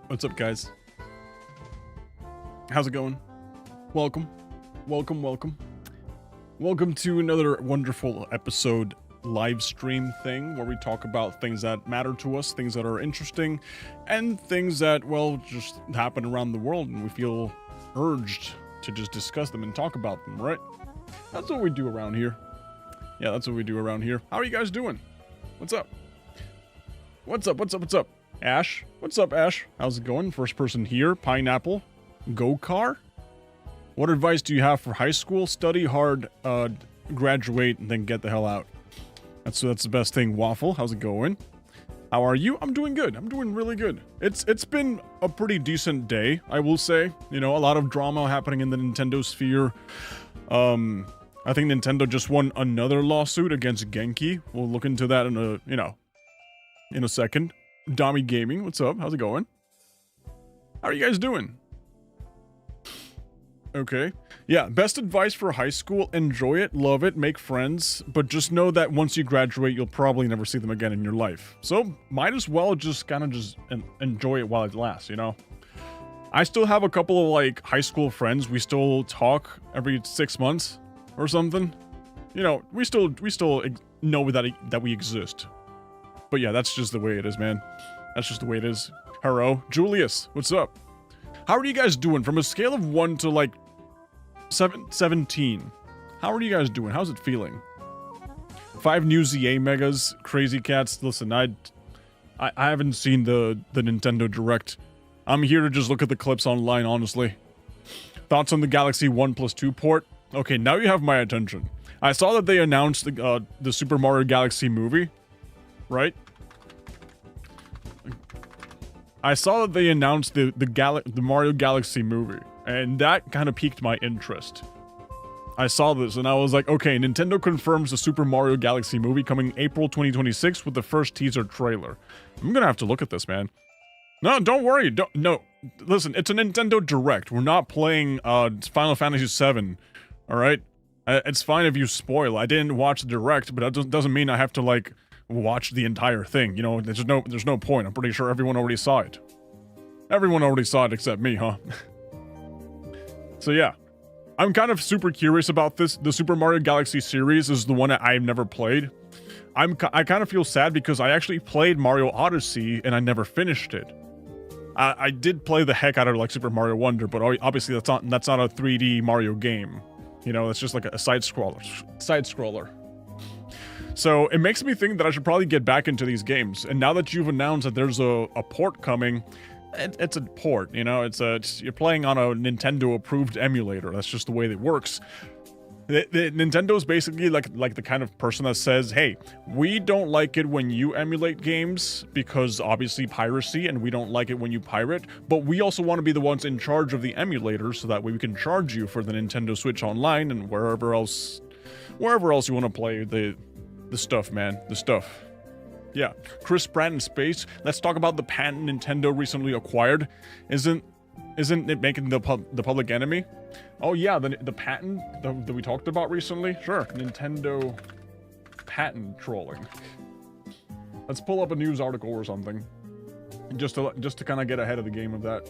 What's up, guys? How's it going? Welcome. Welcome to another wonderful episode live stream thing where we talk about things that matter to us, things that are interesting, and things that, well, just happen around the world and we feel urged to just discuss them and talk about them, right? That's what we do around here. Yeah, that's what we do around here. How are you guys doing? What's up? What's up? Ash? What's up, Ash? How's it going? First person here. Pineapple. Go-car? What advice do you have for high school? Study hard, graduate, and then get the hell out. That's the best thing. Waffle, how's it going? How are you? I'm doing good. I'm doing really good. It's been a pretty decent day, I will say. You know, a lot of drama happening in the Nintendo sphere. I think Nintendo just won another lawsuit against Genki. We'll look into that in a second. Dami Gaming, what's up? How's it going? How are you guys doing? Okay. Yeah, best advice for high school, enjoy it, love it, make friends, but just know that once you graduate, you'll probably never see them again in your life. So, might as well just kind of enjoy it while it lasts, you know? I still have a couple of, like, high school friends. We still talk every 6 months or something. You know, we still know that we exist. But yeah, that's just the way it is, man. That's just the way it is. Hello. Julius, what's up? How are you guys doing? From a scale of 1 to, like, 17. How are you guys doing? How's it feeling? 5 new ZA Megas. Crazy Cats. Listen, I haven't seen the Nintendo Direct. I'm here to just look at the clips online, honestly. Thoughts on the Galaxy 1+2 port? Okay, now you have my attention. I saw that they announced the Super Mario Galaxy movie. Right? I saw that they announced the Mario Galaxy movie, and that kind of piqued my interest. I saw this and I was like, okay, Nintendo confirms the Super Mario Galaxy movie coming April 2026 with the first teaser trailer. I'm gonna have to look at this, man. No, don't worry. No. Listen, it's a Nintendo Direct. We're not playing Final Fantasy VII. All right? It's fine if you spoil. I didn't watch the Direct, but that doesn't mean I have to, like, watch the entire thing. You know, there's no point. I'm pretty sure everyone already saw it. Everyone already saw it except me, huh? So yeah, I'm kind of super curious about this. The Super Mario Galaxy series is the one that I've never played. I kind of feel sad because I actually played Mario Odyssey and I never finished it. I did play the heck out of, like, Super Mario Wonder, but obviously that's not a 3D Mario game. You know, it's just like a side scroller. So it makes me think that I should probably get back into these games. And now that you've announced that there's a port coming, it's a port, you know, you're playing on a Nintendo approved emulator. That's just the way it works. Nintendo's basically like the kind of person that says, hey, we don't like it when you emulate games because obviously piracy, and we don't like it when you pirate, but we also want to be the ones in charge of the emulator so that way we can charge you for the Nintendo Switch Online and wherever else you want to play the stuff, man. The stuff. Yeah. Chris Pratt in space. Let's talk about the patent Nintendo recently acquired. Isn't it making the public enemy? Oh yeah, the patent that we talked about recently? Sure. Nintendo patent trolling. Let's pull up a news article or something. Just to kind of get ahead of the game of that.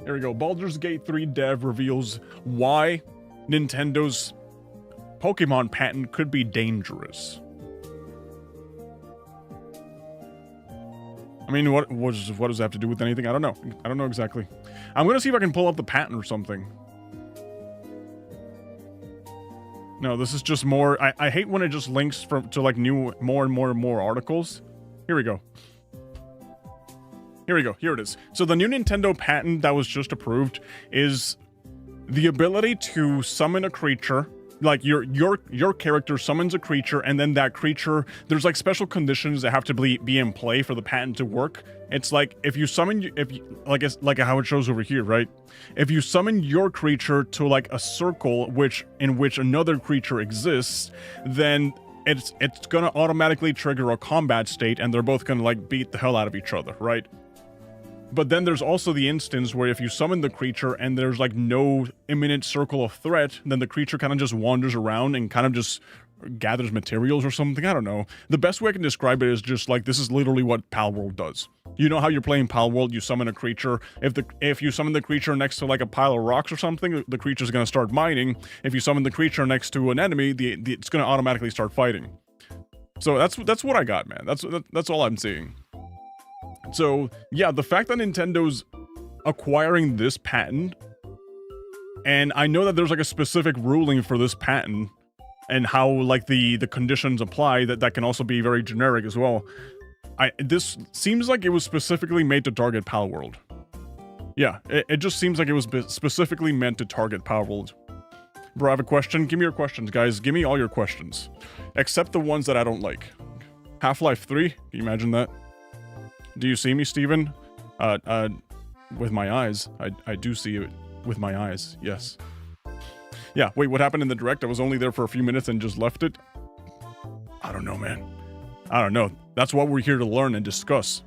Here we go. Baldur's Gate 3 dev reveals why Nintendo's Pokemon patent could be dangerous. I mean, what does that have to do with anything? I don't know. I don't know exactly. I'm gonna see if I can pull up the patent or something. No, this is just more. I hate when it just links to like more and more articles. Here we go. Here it is. So the new Nintendo patent that was just approved is the ability to summon a creature. Like your character summons a creature, and then that creature, there's like special conditions that have to be in play for the patent to work. It's like if you like how it shows over here, right? If you summon your creature to like a circle in which another creature exists, then it's gonna automatically trigger a combat state, and they're both gonna like beat the hell out of each other, right? But then there's also the instance where if you summon the creature and there's like no imminent circle of threat, then the creature kind of just wanders around and kind of just gathers materials or something. I don't know. The best way I can describe it is just like, this is literally what Palworld does. You know how you're playing Palworld, you summon a creature. If you summon the creature next to like a pile of rocks or something, the creature's gonna start mining. If you summon the creature next to an enemy, it's gonna automatically start fighting. So that's what I got, man. That's all I'm seeing. So yeah, the fact that Nintendo's acquiring this patent, and I know that there's like a specific ruling for this patent and how like the conditions apply, that can also be very generic as well. This seems like it was specifically made to target Palworld. Yeah, it just seems like it was specifically meant to target Palworld. Bro, I have a question. Give me your questions, guys. Give me all your questions. Except the ones that I don't like. Half-Life 3? Can you imagine that? Do you see me, Steven? With my eyes. I do see it with my eyes, yes. Yeah, wait, what happened in the direct? I was only there for a few minutes and just left it? I don't know, man. I don't know. That's what we're here to learn and discuss.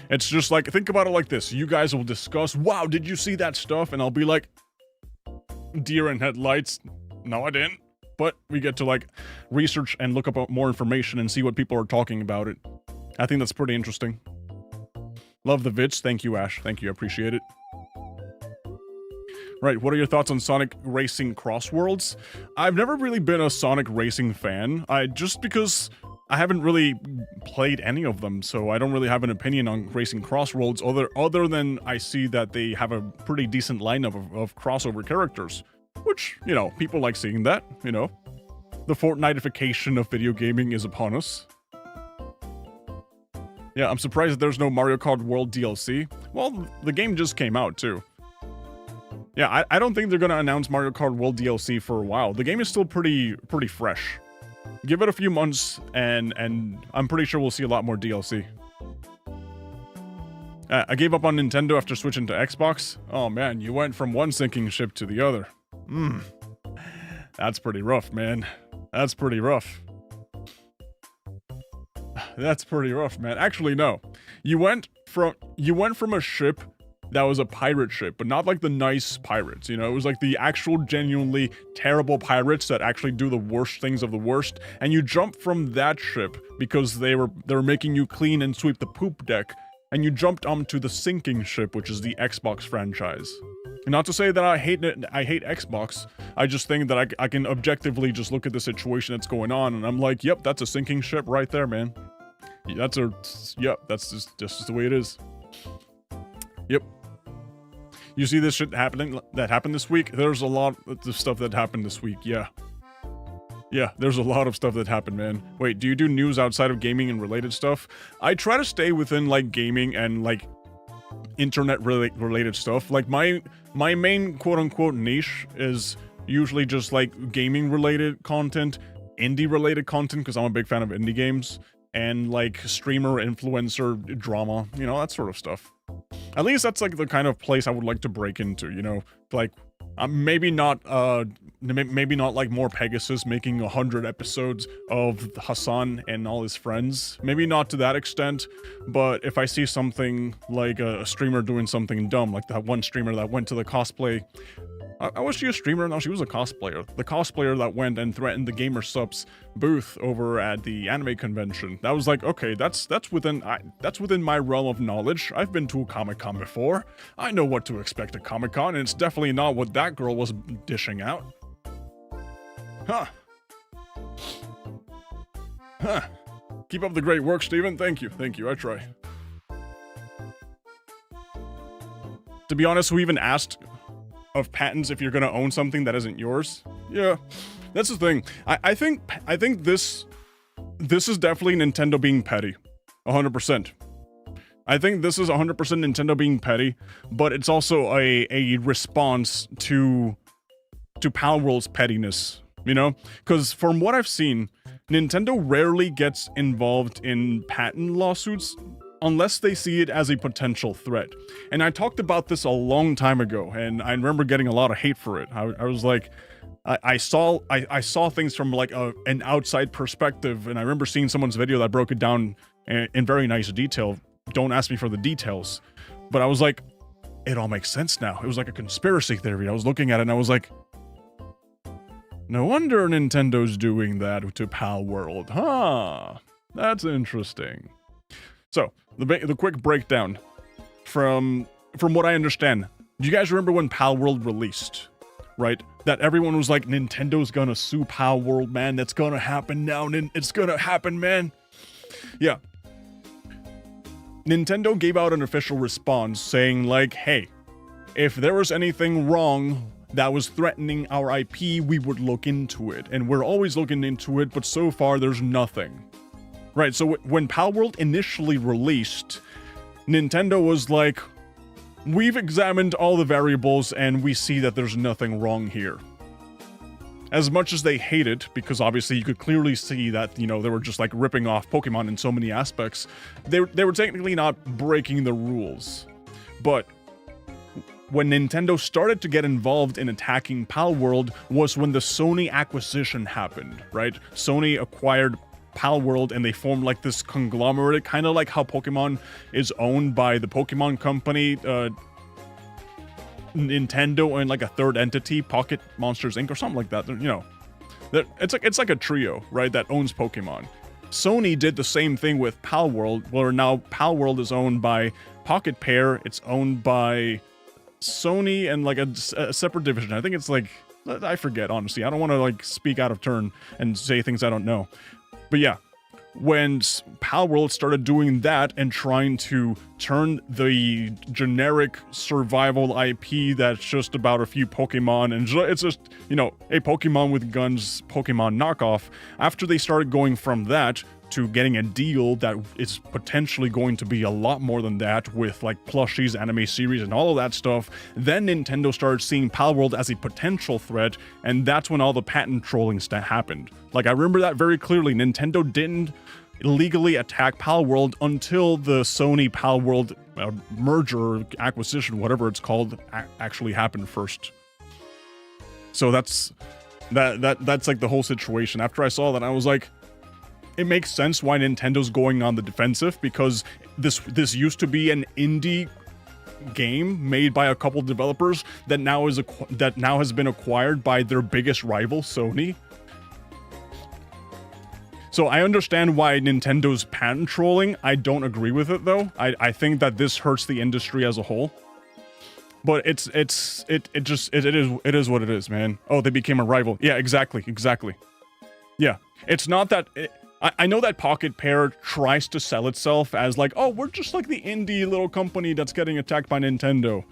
It's just like, think about it like this. You guys will discuss, wow, did you see that stuff? And I'll be like, deer in headlights. No, I didn't. But we get to like research and look up more information and see what people are talking about it. I think that's pretty interesting. Love the vids. Thank you, Ash. Thank you. I appreciate it. Right, what are your thoughts on Sonic Racing Crossworlds? I've never really been a Sonic Racing fan. Just because I haven't really played any of them, so I don't really have an opinion on Racing Crossworlds other than I see that they have a pretty decent lineup of crossover characters. Which, you know, people like seeing that, you know. The Fortnite-ification of video gaming is upon us. Yeah, I'm surprised that there's no Mario Kart World DLC. Well, the game just came out, too. Yeah, I don't think they're gonna announce Mario Kart World DLC for a while. The game is still pretty fresh. Give it a few months, and I'm pretty sure we'll see a lot more DLC. I gave up on Nintendo after switching to Xbox. Oh man, you went from one sinking ship to the other. That's pretty rough, man. That's pretty rough. That's pretty rough, man. Actually, no. You went from a ship that was a pirate ship, but not like the nice pirates, you know? It was like the actual genuinely terrible pirates that actually do the worst things of the worst, and you jumped from that ship because they were making you clean and sweep the poop deck, and you jumped onto the sinking ship, which is the Xbox franchise. Not to say that I hate Xbox, I just think that I can objectively just look at the situation that's going on, and I'm like, yep, that's a sinking ship right there, man. That's just the way it is. Yep. You see this shit happening that happened this week? There's a lot of stuff that happened this week, yeah. Yeah, there's a lot of stuff that happened, man. Wait, do you do news outside of gaming and related stuff? I try to stay within, like, gaming and, like, internet-related stuff. Like, my main quote-unquote niche is usually just, like, gaming-related content, indie-related content, because I'm a big fan of indie games, and, like, streamer, influencer, drama, you know, that sort of stuff. At least that's, like, the kind of place I would like to break into, you know? Like, maybe not like more Pegasus making 100 episodes of Hassan and all his friends. Maybe not to that extent, but if I see something like a streamer doing something dumb, like that one streamer that went to the cosplay... was she a streamer? No, she was a cosplayer. The cosplayer that went and threatened the Gamer Subs booth over at the anime convention. That was like, okay, that's within my realm of knowledge. I've been to a Comic-Con before. I know what to expect at Comic-Con, and it's definitely not what that girl was dishing out. Huh. Huh. Keep up the great work, Steven. Thank you. Thank you. I try. To be honest, who even asked of patents if you're gonna own something that isn't yours? Yeah, that's the thing. I think this is definitely Nintendo being petty, 100%. I think this is 100% Nintendo being petty, but it's also a response to Palworld's pettiness, you know? Because from what I've seen, Nintendo rarely gets involved in patent lawsuits unless they see it as a potential threat. And I talked about this a long time ago, and I remember getting a lot of hate for it. I was like, I saw things from like an outside perspective, and I remember seeing someone's video that broke it down in very nice detail. Don't ask me for the details, but I was like, it all makes sense now. It was like a conspiracy theory. I was looking at it and I was like, No wonder Nintendo's doing that to Palworld, huh? That's interesting. So, the quick breakdown. From what I understand, do you guys remember when Palworld released? Right? That everyone was like, Nintendo's gonna sue Palworld, man. That's gonna happen now. It's gonna happen, man. Yeah. Nintendo gave out an official response saying like, hey, if there was anything wrong that was threatening our IP, we would look into it. And we're always looking into it, but so far there's nothing. Right, so when Palworld initially released, Nintendo was like, we've examined all the variables and we see that there's nothing wrong here. As much as they hate it, because obviously you could clearly see that, you know, they were just like ripping off Pokemon in so many aspects, they were technically not breaking the rules. But when Nintendo started to get involved in attacking Palworld was when the Sony acquisition happened, right? Sony acquired Palworld and they formed like this conglomerate, kind of like how Pokemon is owned by the Pokemon Company, Nintendo, and like a third entity, Pocket Monsters Inc. or something like that. You know, it's like a trio, right, that owns Pokemon. Sony did the same thing with Palworld, where now Palworld is owned by Pocket Pair. It's owned by Sony and like a separate division. I think it's like, I forget, honestly. I don't want to like speak out of turn and say things I don't know. But yeah, when Palworld started doing that and trying to turn the generic survival IP that's just about a few Pokemon, and it's just, you know, a Pokemon with guns Pokemon knockoff, after they started going from that to getting a deal that is potentially going to be a lot more than that with like plushies, anime series, and all of that stuff, then Nintendo started seeing Palworld as a potential threat, and that's when all the patent trolling happened. Like, I remember that very clearly. Nintendo didn't legally attack Palworld until the Sony Palworld merger, acquisition, whatever it's called, actually happened first. So that's like the whole situation. After I saw that, I was like, it makes sense why Nintendo's going on the defensive, because this used to be an indie game made by a couple developers that now has been acquired by their biggest rival, Sony. So I understand why Nintendo's patent trolling. I don't agree with it though. I think that this hurts the industry as a whole. But it is what it is, man. Oh, they became a rival. Yeah, exactly. Yeah, it's not that. I know that Pocket Pair tries to sell itself as like, oh, we're just like the indie little company that's getting attacked by Nintendo.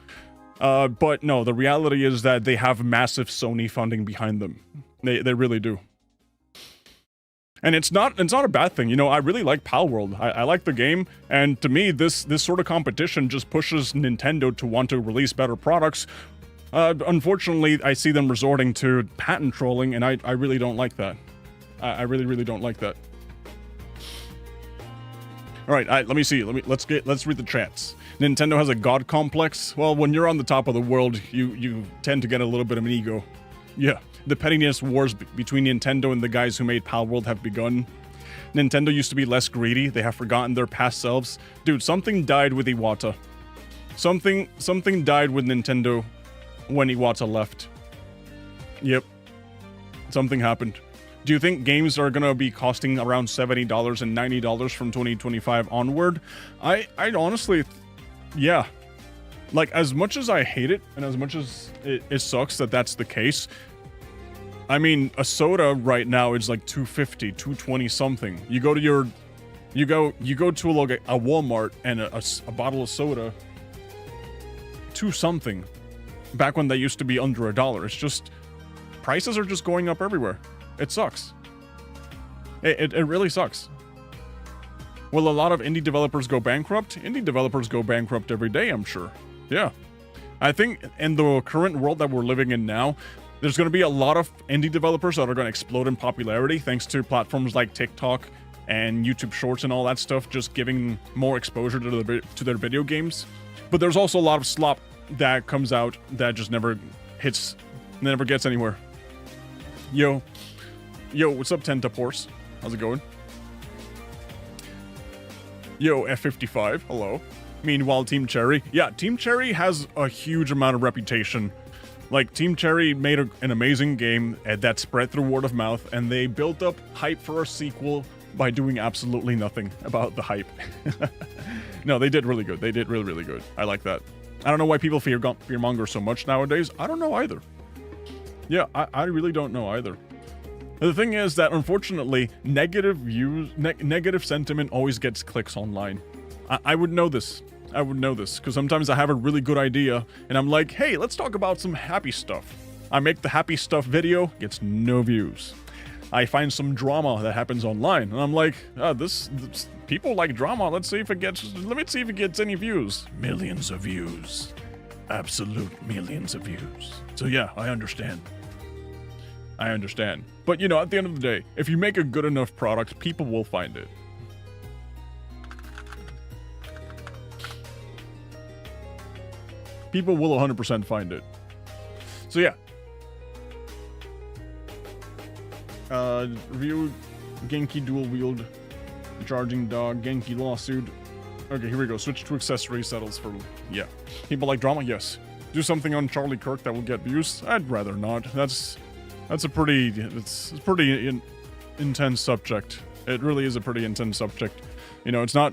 But no, the reality is that they have massive Sony funding behind them. They really do. And it's not a bad thing. You know, I really like Palworld. I like the game, and to me, this sort of competition just pushes Nintendo to want to release better products. Unfortunately, I see them resorting to patent trolling, and I really don't like that. I really don't like that. All right, let me see. Let's read the chats. Nintendo has a god complex. Well, when you're on the top of the world, you tend to get a little bit of an ego. Yeah, the pettiness wars between Nintendo and the guys who made Palworld have begun. Nintendo used to be less greedy. They have forgotten their past selves. Dude, something died with Iwata. Something died with Nintendo when Iwata left. Yep. Something happened. Do you think games are gonna be costing around $70 and $90 from 2025 onward? I honestly, yeah. Like, as much as I hate it, and as much as it sucks that that's the case, I mean, a soda right now is like $2.50, $2.20 something. You go to a Walmart and a bottle of soda, $2 something. Back when they used to be under $1. It's just, prices are just going up everywhere. It sucks. It really sucks. Will a lot of indie developers go bankrupt? Indie developers go bankrupt every day, I'm sure. Yeah. I think in the current world that we're living in now, there's going to be a lot of indie developers that are going to explode in popularity thanks to platforms like TikTok and YouTube Shorts and all that stuff, just giving more exposure to their video games. But there's also a lot of slop that comes out that just never gets anywhere. Yo, what's up, Tentapors? How's it going? Yo, F55, hello. Meanwhile, Team Cherry. Yeah, Team Cherry has a huge amount of reputation Like, Team Cherry made an amazing game that spread through word of mouth, and they built up hype for a sequel by doing absolutely nothing about the hype. No, they did really good. They did really, really good. I like that. I don't know why people fearmonger so much nowadays. I don't know either. Yeah, I really don't know either. The thing is that, unfortunately, negative sentiment always gets clicks online. I would know this. I would know this, because sometimes I have a really good idea, and I'm like, hey, let's talk about some happy stuff. I make the happy stuff video, gets no views. I find some drama that happens online, and I'm like, this people like drama. Let me see if it gets any views. Millions of views. Absolute millions of views. So yeah, I understand. I understand. But, you know, at the end of the day, if you make a good enough product, people will find it. People will 100% find it. So yeah. Review Genki dual wield charging dog Genki lawsuit. Okay, here we go. Switch to accessory settles for, yeah. People like drama? Yes. Do something on Charlie Kirk that will get views? I'd rather not. That's a pretty intense subject. It really is a pretty intense subject. You know, it's not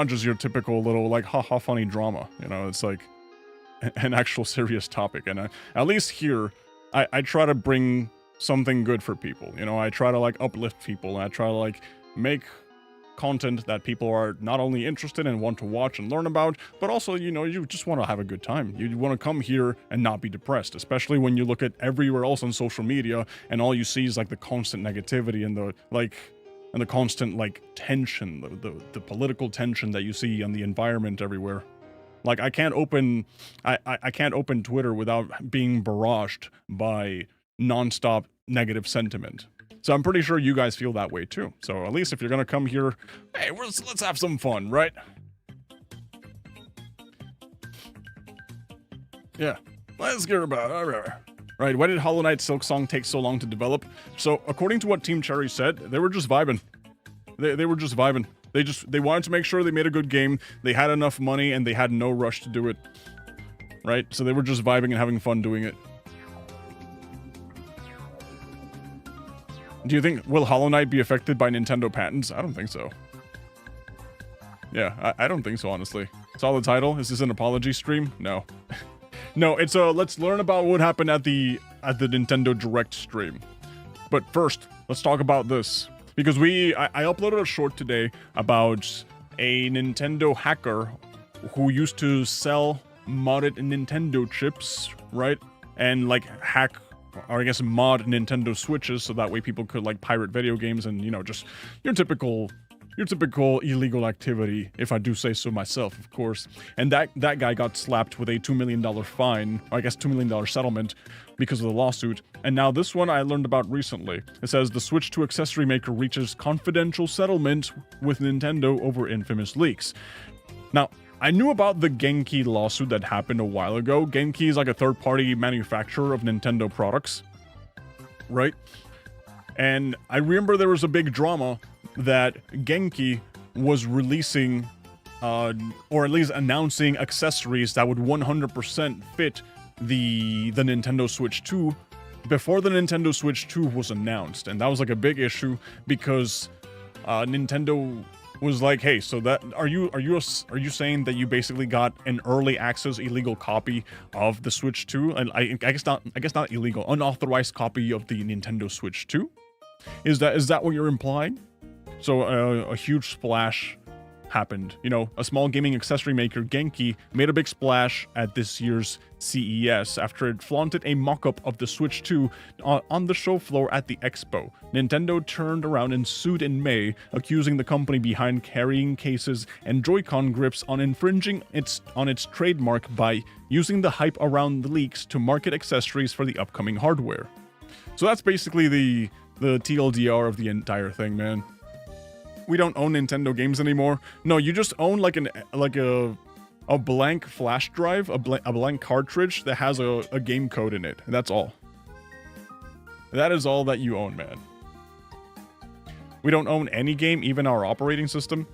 just your typical little like haha funny drama. You know, it's like an actual serious topic. And at least here, I try to bring something good for people. You know, I try to like uplift people. And I try to like make content that people are not only interested in and want to watch and learn about, but also, you know, you just want to have a good time. You want to come here and not be depressed, especially when you look at everywhere else on social media and all you see is like the constant negativity and the constant like tension, the political tension that you see on the environment everywhere. Like, I can't open Twitter without being barraged by nonstop negative sentiment. So I'm pretty sure you guys feel that way too. So at least if you're gonna come here, hey, let's have some fun, right? Yeah, let's get about it. Right, why did Hollow Knight Silksong take so long to develop? So according to what Team Cherry said, they were just vibing. They were just vibing. They wanted to make sure they made a good game. They had enough money and they had no rush to do it. Right, so they were just vibing and having fun doing it. Do you think, will Hollow Knight be affected by Nintendo patents? I don't think so. Yeah, I don't think so, honestly. Saw the title? Is this an apology stream? No. No, it's a let's learn about what happened at the Nintendo Direct stream. But first, let's talk about this. Because I uploaded a short today about a Nintendo hacker who used to sell modded Nintendo chips, right? And like hack, or I guess mod Nintendo Switches so that way people could like pirate video games and, you know, just your typical illegal activity, if I do say so myself, of course. And that guy got slapped with a $2 million fine, or I guess $2 million settlement because of the lawsuit. And now this one I learned about recently. It says the Switch 2 accessory maker reaches confidential settlement with Nintendo over infamous leaks. Now, I knew about the Genki lawsuit that happened a while ago. Genki is like a third-party manufacturer of Nintendo products, right? And I remember there was a big drama that Genki was releasing, or at least announcing accessories that would 100% fit the Nintendo Switch 2 before the Nintendo Switch 2 was announced. And that was like a big issue because Nintendo was like, hey, so that are you saying that you basically got an early access illegal copy of the Switch 2? And I guess not illegal, unauthorized copy of the Nintendo Switch 2? Is that what you're implying? So a huge splash happened. You know, a small gaming accessory maker, Genki, made a big splash at this year's CES after it flaunted a mock-up of the Switch 2 on the show floor at the expo. Nintendo turned around and sued in May, accusing the company behind carrying cases and Joy-Con grips on infringing on its trademark by using the hype around the leaks to market accessories for the upcoming hardware. So that's basically the TLDR of the entire thing, man. We don't own Nintendo games anymore. No, you just own like a blank flash drive, a blank cartridge that has a game code in it. That's all. That is all that you own, man. We don't own any game, even our operating system.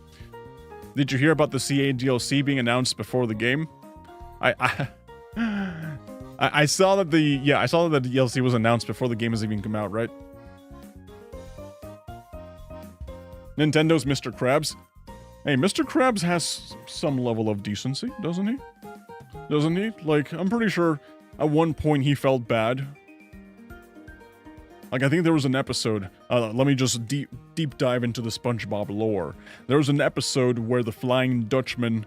Did you hear about the CA DLC being announced before the game? I I saw that I saw that the DLC was announced before the game has even come out, right? Nintendo's Mr. Krabs. Hey, Mr. Krabs has some level of decency, doesn't he? Doesn't he? Like, I'm pretty sure at one point he felt bad. Like, I think there was an episode, let me just deep dive into the SpongeBob lore. There was an episode where the Flying Dutchman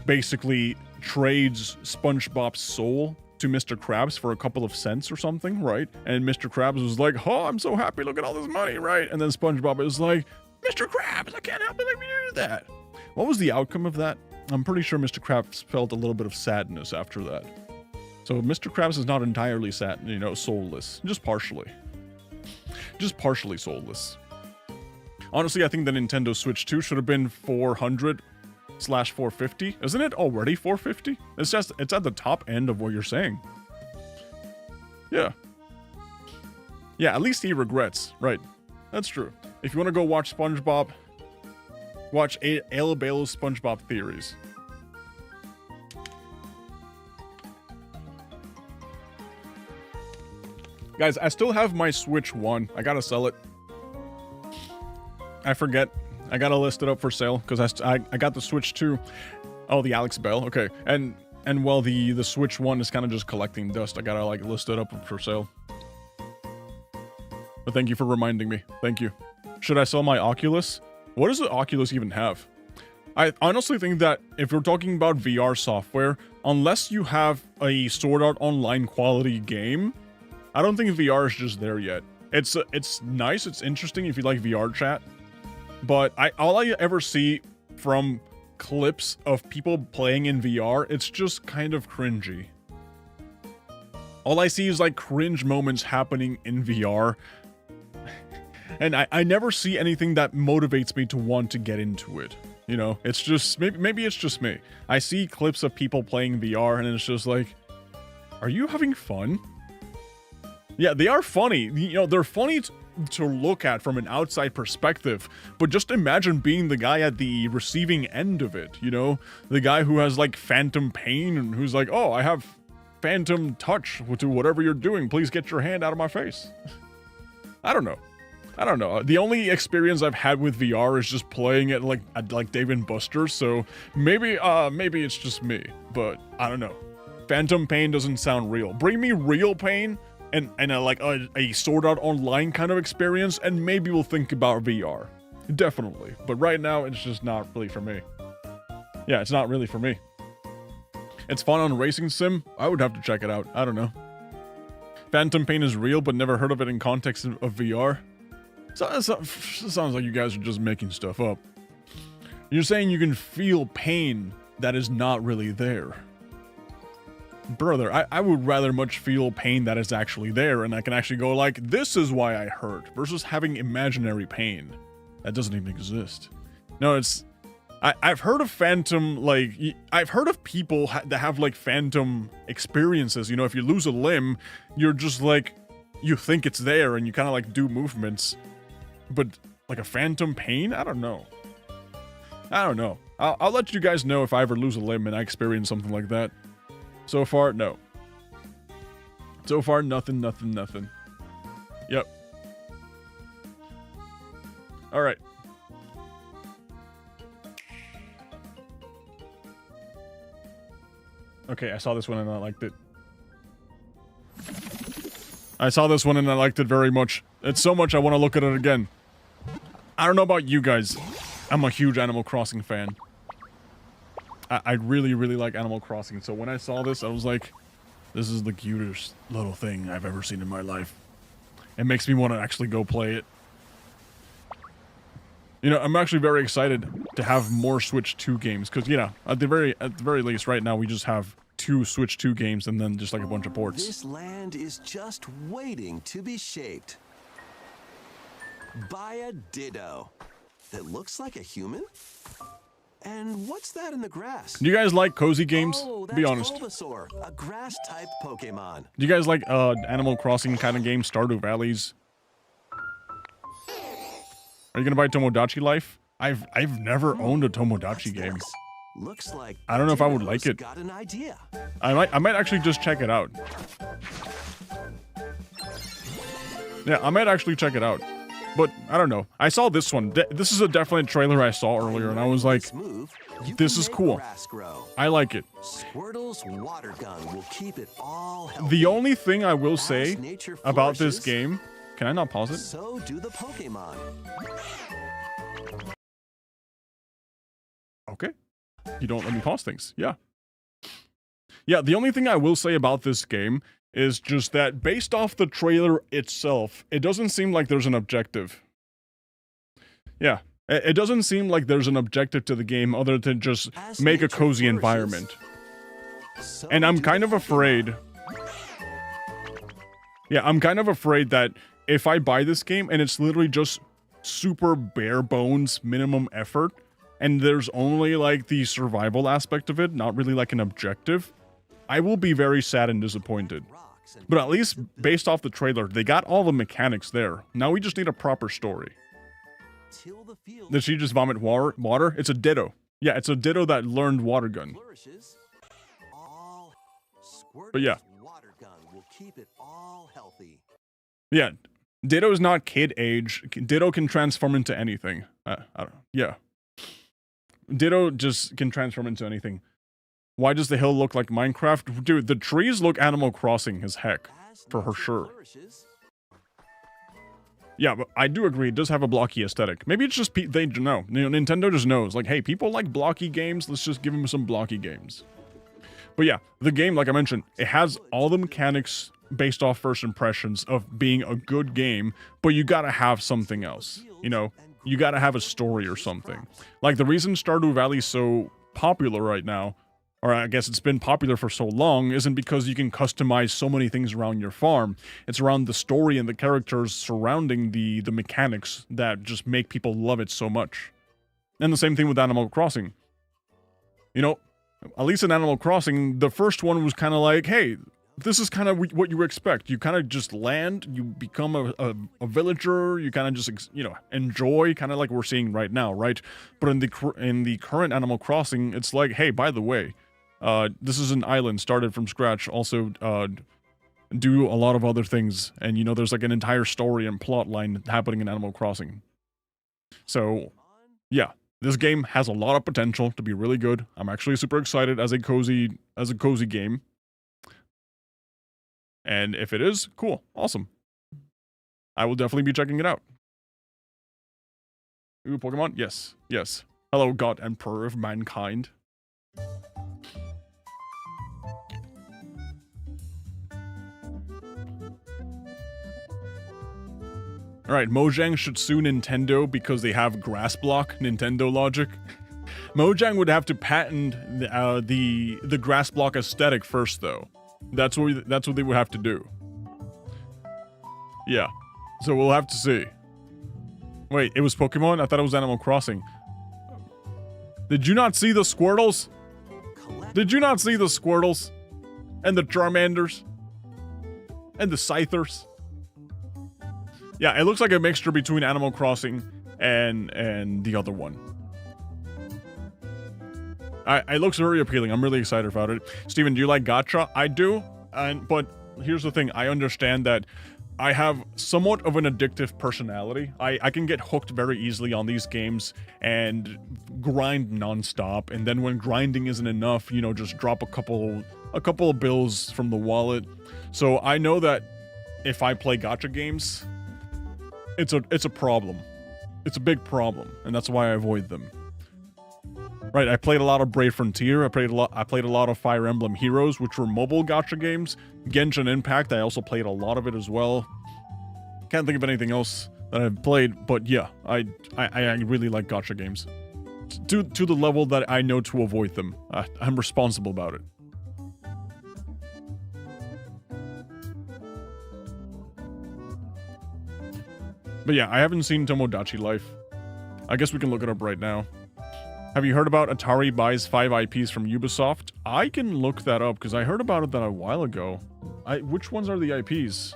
basically trades SpongeBob's soul to Mr. Krabs for a couple of cents or something, right? And Mr. Krabs was like, oh, I'm so happy, look at all this money, right? And then SpongeBob is like, Mr. Krabs, I can't help believe you do that. What was the outcome of that? I'm pretty sure Mr. Krabs felt a little bit of sadness after that. So Mr. Krabs is not entirely sad, you know, soulless. Just partially. Just partially soulless. Honestly, I think the Nintendo Switch 2 should have been 400/450. Isn't it already 450? It's at the top end of what you're saying. Yeah. Yeah, at least he regrets. Right. That's true. If you want to go watch SpongeBob, watch Alabalo's SpongeBob Theories. Guys, I still have my Switch 1. I gotta sell it. I forget. I gotta list it up for sale because I got the Switch 2. Oh, the Alex Bell. Okay, and while the Switch 1 is kind of just collecting dust, I gotta like list it up for sale. But thank you for reminding me. Thank you. Should I sell my Oculus? What does the Oculus even have? I honestly think that if we're talking about VR software, unless you have a Sword Art Online quality game, I don't think VR is just there yet. It's nice, it's interesting if you like VR chat, but all I ever see from clips of people playing in VR, it's just kind of cringy. All I see is like cringe moments happening in VR, and I never see anything that motivates me to want to get into it. You know, it's just, maybe it's just me. I see clips of people playing VR and it's just like, are you having fun? Yeah, they are funny. You know, they're funny to look at from an outside perspective, but just imagine being the guy at the receiving end of it, you know? The guy who has, like, phantom pain and who's like, oh, I have phantom touch to whatever you're doing. Please get your hand out of my face. I don't know. The only experience I've had with VR is just playing it at Dave & Buster's, so maybe it's just me, but I don't know. Phantom pain doesn't sound real. Bring me real pain and a Sword Art Online kind of experience, and maybe we'll think about VR. Definitely. But right now, it's just not really for me. Yeah, it's not really for me. It's fun on Racing Sim. I would have to check it out. I don't know. Phantom pain is real, but never heard of it in context of VR. So, it sounds like you guys are just making stuff up. You're saying you can feel pain that is not really there. Brother, I would rather much feel pain that is actually there, and I can actually go like, this is why I hurt, versus having imaginary pain that doesn't even exist. No, I've heard of phantom, I've heard of people that have, like, phantom experiences. You know, if you lose a limb, you're just, like, you think it's there, and you kind of, like, do movements. But, like, a phantom pain? I don't know. I'll let you guys know if I ever lose a limb and I experience something like that. So far, no. So far, nothing. Yep. Alright. Okay, I saw this one and I liked it. I saw this one and I liked it very much. It's so much I want to look at it again. I don't know about you guys. I'm a huge Animal Crossing fan. I really, really like Animal Crossing, so when I saw this, I was like, this is the cutest little thing I've ever seen in my life. It makes me want to actually go play it. You know, I'm actually very excited to have more Switch 2 games, because, you know, at the very least, right now, we just have 2 Switch 2 games and then just like a bunch of ports. This land is just waiting to be shaped by a Ditto that looks like a human. And what's that in the grass? Do you guys like cozy games? Oh, that's be honest. Bulbasaur, a grass-type Pokemon. Do you guys like Animal Crossing kind of games, Stardew Valleys? Are you gonna buy Tomodachi Life? I've never owned a Tomodachi game. Looks like I don't know if I would like it. got an idea. I might actually just check it out. Yeah, I might actually check it out. But I don't know. I saw this one. This is a definite trailer I saw earlier, and I was like, this is cool. I like it. Squirtle's water gun will keep it all healthy. The only thing I will say about this game, can I not pause it? So do the Pokemon. Okay. You don't let me pause things. Yeah. Yeah, the only thing I will say about this game is just that based off the trailer itself, it doesn't seem like there's an objective. Yeah, it doesn't seem like there's an objective to the game other than just make a cozy environment. And I'm kind of afraid... Yeah, I'm kind of afraid that if I buy this game and it's literally just super bare bones, minimum effort, and there's only like the survival aspect of it, not really like an objective, I will be very sad and disappointed. But at least based off the trailer, they got all the mechanics there. Now we just need a proper story. Did she just vomit water? It's a Ditto. Yeah, it's a Ditto that learned water gun. But yeah. Yeah, Ditto is not kid age. Ditto can transform into anything. I don't know. Yeah. Ditto just can transform into anything. Why does the hill look like Minecraft? Dude, the trees look Animal Crossing as heck, for her sure. Yeah, but I do agree, it does have a blocky aesthetic. Maybe it's just they know. You know, Nintendo just knows, like, hey, people like blocky games, let's just give them some blocky games. But yeah, the game, like I mentioned, it has all the mechanics based off first impressions of being a good game, but you gotta have something else, you know? You gotta have a story or something. Like, the reason Stardew Valley is so popular right now, or I guess it's been popular for so long, isn't because you can customize so many things around your farm. It's around the story and the characters surrounding the mechanics that just make people love it so much. And the same thing with Animal Crossing. You know, at least in Animal Crossing, the first one was kind of like, hey, this is kind of what you expect. You kind of just land, you become a villager, you kind of just, you know, enjoy, kind of like we're seeing right now, right? But in the current Animal Crossing, it's like, hey, by the way, this is an island started from scratch, also do a lot of other things, and you know, there's like an entire story and plot line happening in Animal Crossing. So, yeah, this game has a lot of potential to be really good. I'm actually super excited as a cozy game. And if it is, cool, awesome. I will definitely be checking it out. Ooh, Pokemon? Yes, yes. Hello, God Emperor of Mankind. Alright, Mojang should sue Nintendo because they have grass block Nintendo logic. Mojang would have to patent the grass block aesthetic first, though. That's what they would have to do. Yeah. So we'll have to see. Wait, it was Pokemon? I thought it was Animal Crossing. Did you not see the Squirtles? Did you not see the Squirtles? And the Charmanders? And the Scythers? Yeah, it looks like a mixture between Animal Crossing and the other one. It looks very appealing. I'm really excited about it. Steven, do you like gacha? I do, but here's the thing. I understand that I have somewhat of an addictive personality. I can get hooked very easily on these games and grind nonstop, and then when grinding isn't enough, you know, just drop a couple of bills from the wallet. So I know that if I play gacha games, it's a problem. It's a big problem, and that's why I avoid them. Right, I played a lot of Brave Frontier, I played a lot of Fire Emblem Heroes, which were mobile gacha games. Genshin Impact, I also played a lot of it as well. Can't think of anything else that I've played, but yeah, I really like gacha games. To the level that I know to avoid them. I'm responsible about it. But yeah, I haven't seen Tomodachi Life. I guess we can look it up right now. Have you heard about Atari buys 5 IPs from Ubisoft? I can look that up, because I heard about it a while ago. Which ones are the IPs?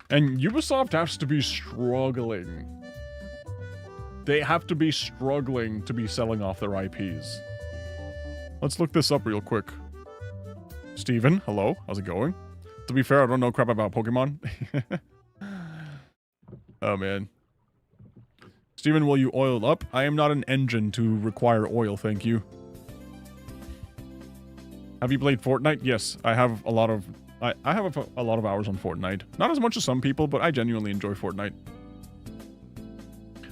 And Ubisoft has to be struggling. They have to be struggling to be selling off their IPs. Let's look this up real quick. Steven, hello, how's it going? To be fair, I don't know crap about Pokemon. Oh man. Steven, will you oil up? I am not an engine to require oil, thank you. Have you played Fortnite? Yes, I have a lot of I have a lot of hours on Fortnite. Not as much as some people, but I genuinely enjoy Fortnite.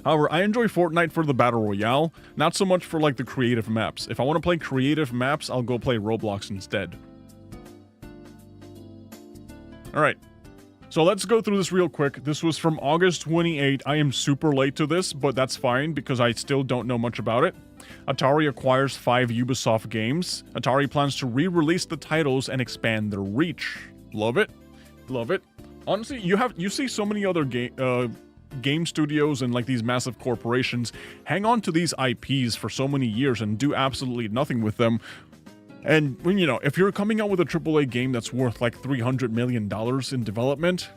However, I enjoy Fortnite for the Battle Royale, not so much for like the creative maps. If I want to play creative maps, I'll go play Roblox instead. Alright, so let's go through this real quick. This was from August 28. I am super late to this, but that's fine because I still don't know much about it. Atari acquires 5 Ubisoft games. Atari plans to re-release the titles and expand their reach. Love it. Love it. Honestly, you see so many other game studios and like these massive corporations hang on to these IPs for so many years and do absolutely nothing with them. And, you know, if you're coming out with a AAA game that's worth like $300 million in development,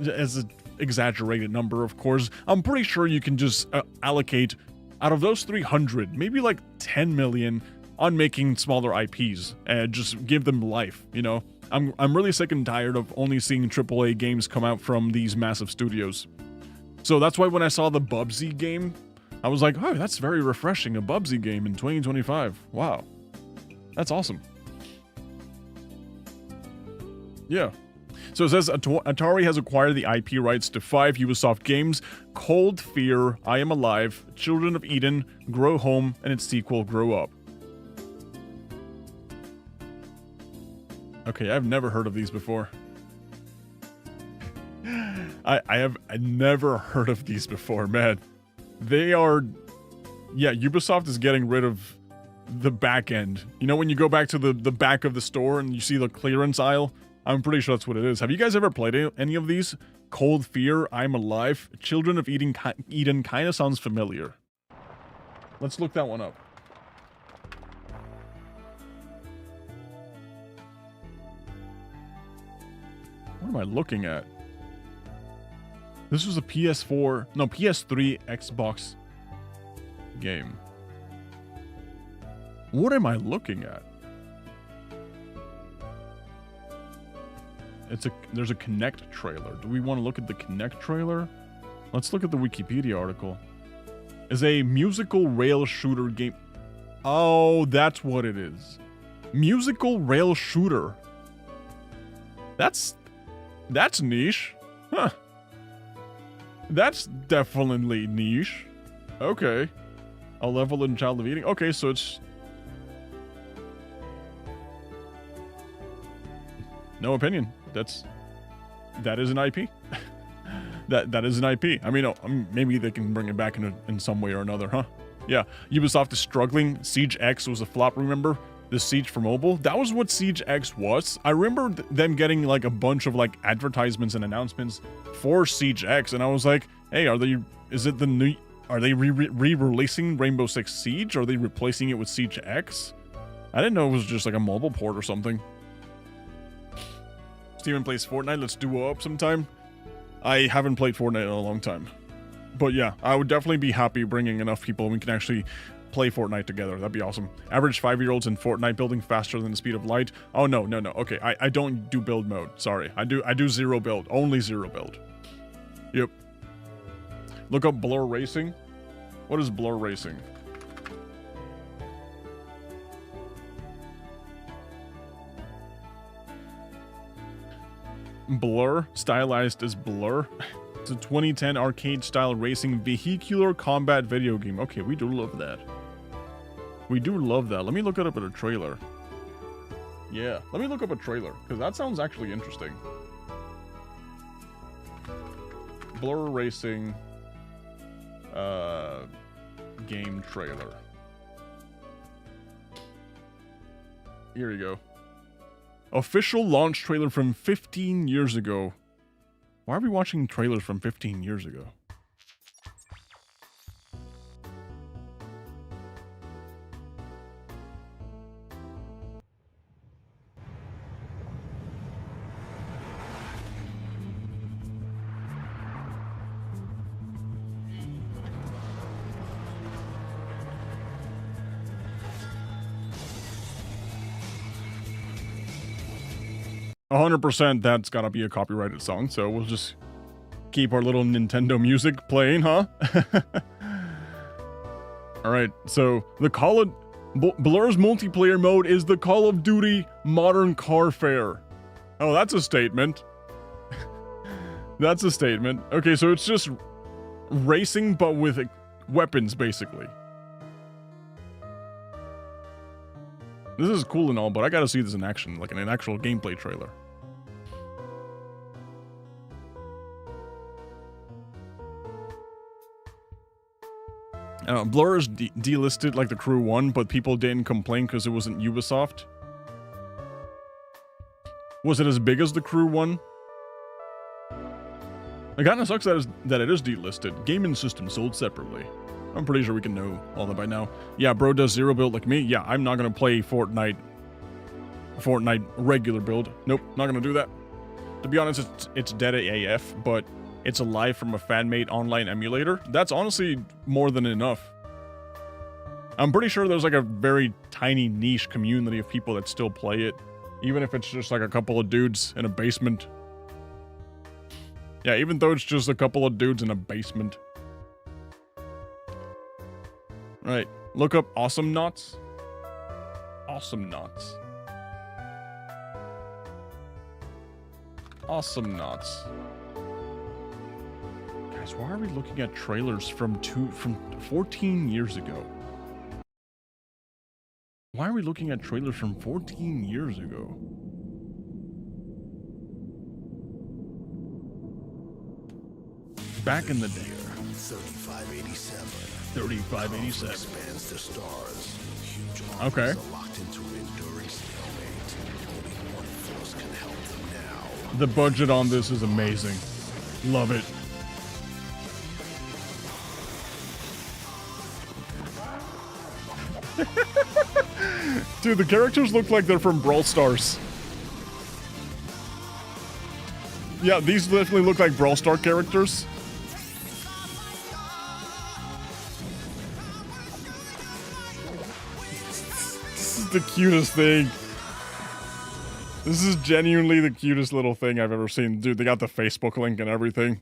as an exaggerated number, of course, I'm pretty sure you can just allocate out of those 300, maybe like 10 million on making smaller IPs and just give them life, you know? I'm really sick and tired of only seeing AAA games come out from these massive studios. So that's why when I saw the Bubsy game, I was like, oh, that's very refreshing, a Bubsy game in 2025. Wow. That's awesome. Yeah. So it says Atari has acquired the IP rights to 5 Ubisoft games: Cold Fear, I Am Alive, Children of Eden, Grow Home, and its sequel, Grow Up. Okay, I've never heard of these before. I never heard of these before, man. They are... Yeah, Ubisoft is getting rid of the back end. You know when you go back to the back of the store and you see the clearance aisle? I'm pretty sure that's what it is. Have you guys ever played any of these? Cold Fear, I'm Alive, Children of Eden kind of sounds familiar. Let's look that one up. What am I looking at? This was a PS4, no, PS3, Xbox game. What am I looking at? There's a Kinect trailer. Do we want to look at the Kinect trailer? Let's look at the Wikipedia article. Is a musical rail shooter game. Oh, that's what it is. Musical rail shooter. That's niche. Huh. That's definitely niche. Okay. A level in Child of Eden. Okay, so it's... No opinion. That is an IP. that is an IP. I mean, maybe they can bring it back in some way or another, huh? Yeah. Ubisoft is struggling. Siege X was a flop, remember? The Siege for mobile? That was what Siege X was. I remember them getting like a bunch of like advertisements and announcements for Siege X, and I was like, hey, are they re-releasing Rainbow Six Siege? Are they replacing it with Siege X? I didn't know it was just like a mobile port or something. Steven plays Fortnite. Let's duo up sometime. I haven't played Fortnite in a long time. But yeah, I would definitely be happy bringing enough people and we can actually play Fortnite together. That'd be awesome. Average 5-year-olds in Fortnite building faster than the speed of light. Oh, no. Okay, I don't do build mode. Sorry. I do zero build. Only zero build. Yep. Look up Blur Racing. What is Blur Racing? Blur, stylized as Blur. It's a 2010 arcade-style racing vehicular combat video game. Okay, we do love that. We do love that. Let me look it up at a trailer. Yeah, let me look up a trailer, because that sounds actually interesting. Blur Racing game trailer. Here you go. Official launch trailer from 15 years ago. Why are we watching trailers from 15 years ago? 100% that's gotta be a copyrighted song, so we'll just keep our little Nintendo music playing, huh? Alright, so the Blur's multiplayer mode is the Call of Duty Modern Carfare. Oh, that's a statement. That's a statement. Okay, so it's just racing, but with weapons, basically. This is cool and all, but I gotta see this in action, like in an actual gameplay trailer. Blur is delisted like the Crew 1, but people didn't complain because it wasn't Ubisoft. Was it as big as the Crew 1? It kinda sucks that it is delisted. Gaming system sold separately. I'm pretty sure we can know all that by now. Yeah, bro does zero build like me. Yeah, I'm not gonna play Fortnite regular build. Nope, not gonna do that. To be honest, it's dead AF, but it's alive from a fan-made online emulator. That's honestly more than enough. I'm pretty sure there's like a very tiny niche community of people that still play it, even if it's just like a couple of dudes in a basement. Yeah, even though it's just a couple of dudes in a basement. Right, look up Awesome Knots. Awesome Knots. Awesome Knots. Guys, why are we looking at trailers from 14 years ago? Why are we looking at trailers from 14 years ago? Back in the day. 3587. 3587. Expands the stars. Huge okay. Are locked into an enduring stalemate. Only one force can help them now. The budget on this is amazing. Love it. Dude, the characters look like they're from Brawl Stars. Yeah, these definitely look like Brawl Star characters. This is the cutest thing. This is genuinely the cutest little thing I've ever seen. Dude, they got the Facebook link and everything.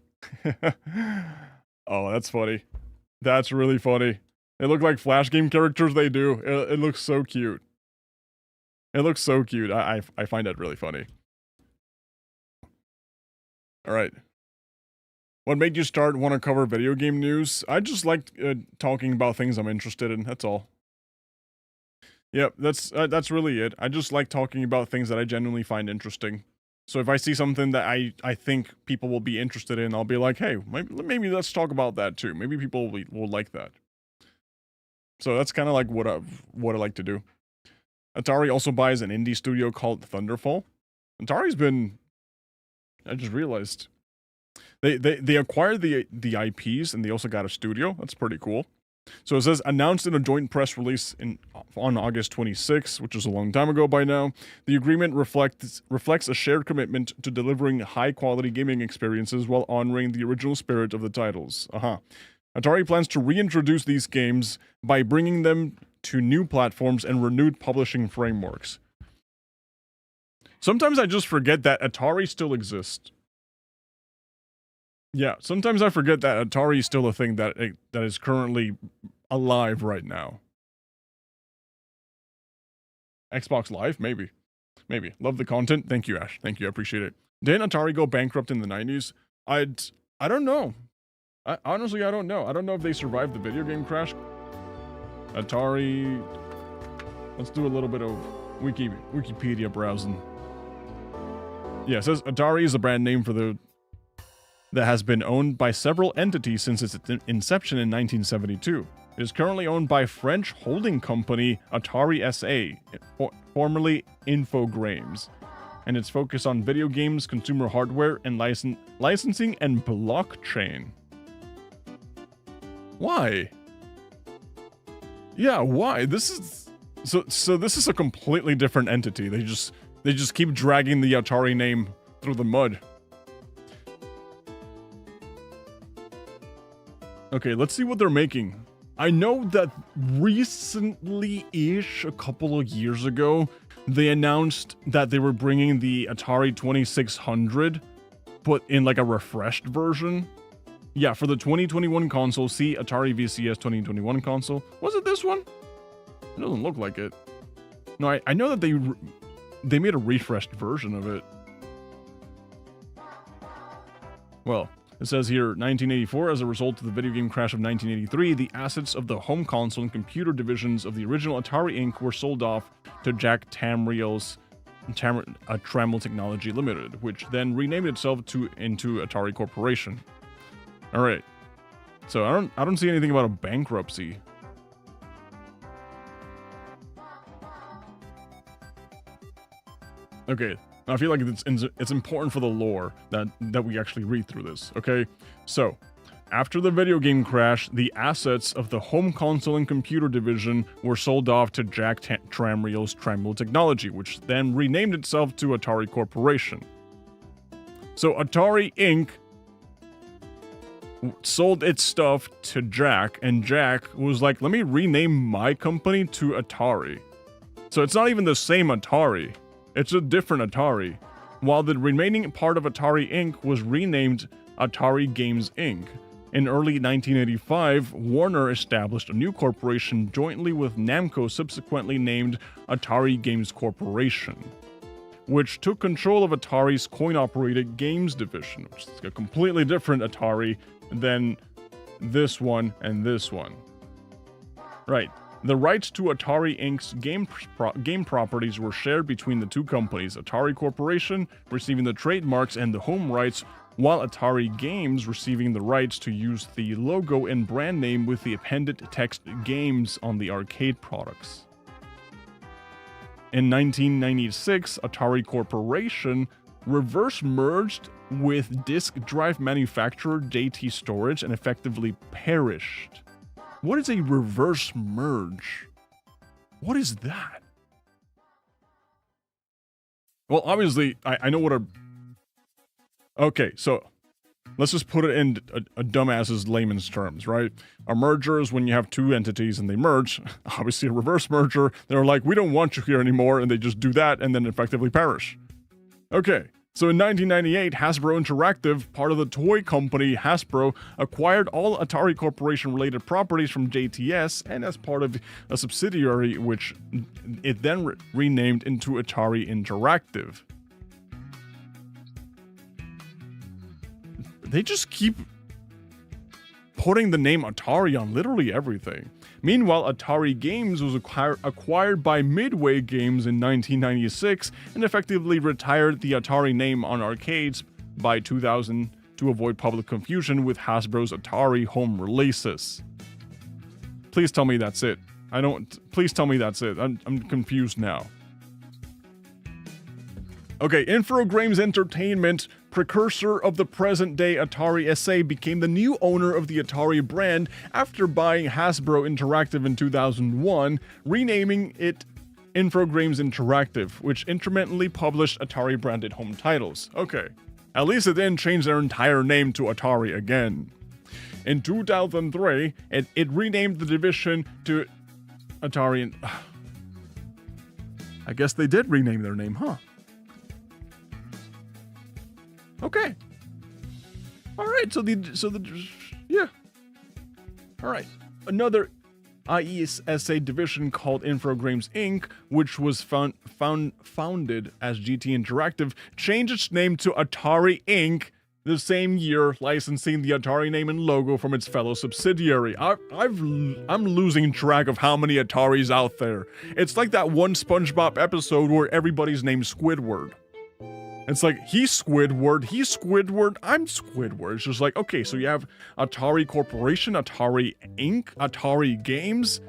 Oh, that's funny. That's really funny. They look like Flash game characters, they do. It looks so cute. It looks so cute. I find that really funny. Alright. What made you want to cover video game news? I just like talking about things I'm interested in, that's all. Yep, that's really it. I just like talking about things that I genuinely find interesting. So if I see something that I think people will be interested in, I'll be like, hey, maybe let's talk about that too. Maybe people will like that. So that's kind of like what I like to do. Atari also buys an indie studio called Thunderfall. Atari's been... I just realized. They acquired the IPs and they also got a studio. That's pretty cool. So it says, announced in a joint press release on August 26, which is a long time ago by now, the agreement reflects a shared commitment to delivering high-quality gaming experiences while honoring the original spirit of the titles. Atari plans to reintroduce these games by bringing them to new platforms and renewed publishing frameworks. Sometimes I just forget that Atari still exists. Yeah, sometimes I forget that Atari is still a thing that is currently alive right now. Xbox Live? Maybe. Maybe. Love the content. Thank you, Ash. Thank you. I appreciate it. Didn't Atari go bankrupt in the 90s? I don't know. Honestly, I don't know. I don't know if they survived the video game crash. Atari... Let's do a little bit of Wikipedia browsing. Yeah, it says Atari is a brand name that has been owned by several entities since its inception in 1972. It is currently owned by French holding company Atari SA, formerly Infogrames, and its focus on video games, consumer hardware, and licensing and blockchain. Why? Yeah, why? This is so this is a completely different entity. They just keep dragging the Atari name through the mud. Okay, let's see what they're making. I know that recently-ish, a couple of years ago, they announced that they were bringing the Atari 2600, but in like a refreshed version. Yeah, for the 2021 console, see Atari VCS 2021 console. Was it this one? It doesn't look like it. No, I know that they made a refreshed version of it. Well, it says here, 1984, as a result of the video game crash of 1983, the assets of the home console and computer divisions of the original Atari Inc. were sold off to Jack Tamriel's Trammell Technology Limited, which then renamed itself into Atari Corporation. All right, so I don't see anything about a bankruptcy. Okay, I feel like it's important for the lore that we actually read through this. Okay, so after the video game crash, the assets of the home console and computer division were sold off to Jack Tamriel's Trammell Technology, which then renamed itself to Atari Corporation. So Atari Inc. sold its stuff to Jack, and Jack was like, let me rename my company to Atari. So it's not even the same Atari. It's a different Atari, while the remaining part of Atari Inc. was renamed Atari Games Inc. In early 1985, Warner established a new corporation jointly with Namco, subsequently named Atari Games Corporation, which took control of Atari's coin-operated games division, which is a completely different Atari than this one and this one. Right. The rights to Atari Inc.'s game properties were shared between the two companies, Atari Corporation receiving the trademarks and the home rights, while Atari Games receiving the rights to use the logo and brand name with the appended text Games on the arcade products. In 1996, Atari Corporation reverse merged with disk drive manufacturer JT Storage and effectively perished. What is a reverse merge? What is that? Well, obviously, I know what a... Okay, so let's just put it in a dumbass's layman's terms, right? A merger is when you have two entities and they merge. Obviously, a reverse merger, they're like, we don't want you here anymore, and they just do that and then effectively perish. Okay. So in 1998, Hasbro Interactive, part of the toy company Hasbro, acquired all Atari Corporation-related properties from JTS, and as part of a subsidiary, which it then renamed into Atari Interactive. They just keep putting the name Atari on literally everything. Meanwhile, Atari Games was acquired by Midway Games in 1996 and effectively retired the Atari name on arcades by 2000 to avoid public confusion with Hasbro's Atari home releases. Please tell me that's it. Please tell me that's it. I'm confused now. Okay, Infogrames Entertainment, precursor of the present-day Atari SA, became the new owner of the Atari brand after buying Hasbro Interactive in 2001, renaming it Infogrames Interactive, which intermittently published Atari-branded home titles. Okay, at least it didn't change their entire name to Atari again. In 2003, it renamed the division to Atari and... I guess they did rename their name, huh? Okay. All right. Yeah. All right. Another IESA division called Infogrames Inc., which was founded as GT Interactive, changed its name to Atari Inc. the same year, licensing the Atari name and logo from its fellow subsidiary. I'm losing track of how many Ataris out there. It's like that one SpongeBob episode where everybody's named Squidward. It's like, he's Squidward, I'm Squidward. It's just like, okay, so you have Atari Corporation, Atari Inc., Atari Games,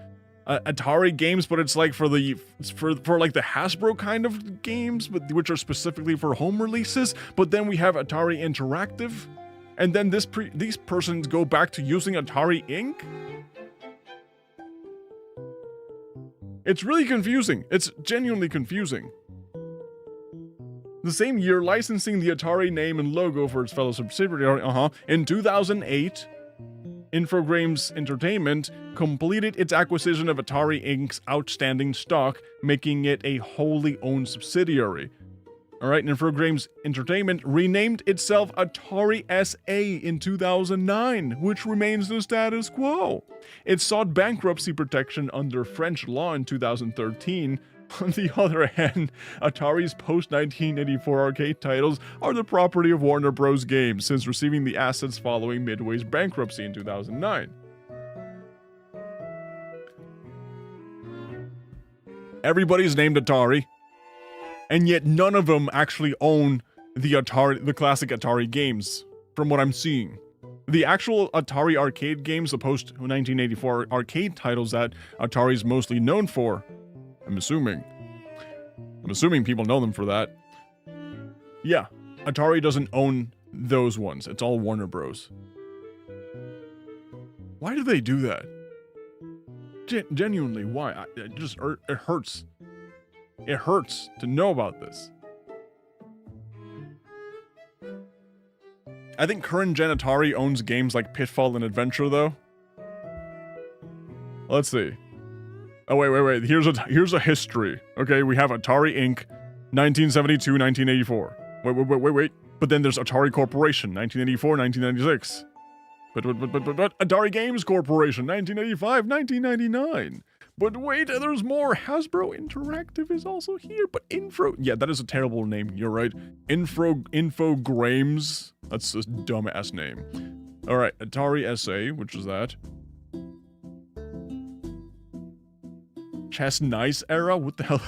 but it's like for like the Hasbro kind of games, but which are specifically for home releases. But then we have Atari Interactive, and then these persons go back to using Atari Inc. It's really confusing. It's genuinely confusing. The same year, licensing the Atari name and logo for its fellow subsidiary, in 2008, Infogrames Entertainment completed its acquisition of Atari Inc.'s outstanding stock, making it a wholly owned subsidiary. Alright, Infogrames Entertainment renamed itself Atari SA in 2009, which remains the status quo. It sought bankruptcy protection under French law in 2013. On the other hand, Atari's post-1984 arcade titles are the property of Warner Bros. Games, since receiving the assets following Midway's bankruptcy in 2009. Everybody's named Atari, and yet none of them actually own the classic Atari games, from what I'm seeing. The actual Atari arcade games, the post-1984 arcade titles that Atari's mostly known for, I'm assuming people know them for that. Yeah, Atari doesn't own those ones. It's all Warner Bros. Why do they do that? Genuinely, why? It hurts. It hurts to know about this. I think current gen Atari owns games like Pitfall and Adventure, though. Let's see. Oh, wait. Here's a history. Okay, we have Atari Inc., 1972, 1984. Wait. But then there's Atari Corporation, 1984, 1996. But Atari Games Corporation, 1985, 1999. But wait, there's more. Hasbro Interactive is also here, but yeah, that is a terrible name. You're right. Infogrames. That's a dumb-ass name. All right, Atari SA, which is that. Chess Nice era? What the hell?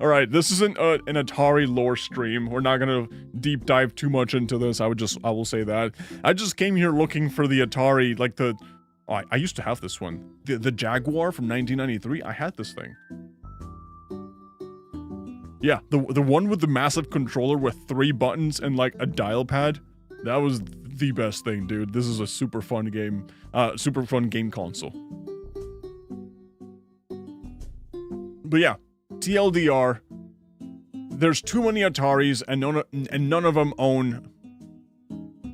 Alright, this isn't an Atari lore stream. We're not gonna deep dive too much into this. I will say that. I just came here looking for the Atari, like the... Oh, I used to have this one. The Jaguar from 1993. I had this thing. Yeah, the one with the massive controller with 3 buttons and like a dial pad. That was the best thing, dude. This is a super fun game. Super fun game console. But yeah, TLDR, there's too many Ataris, and none of them own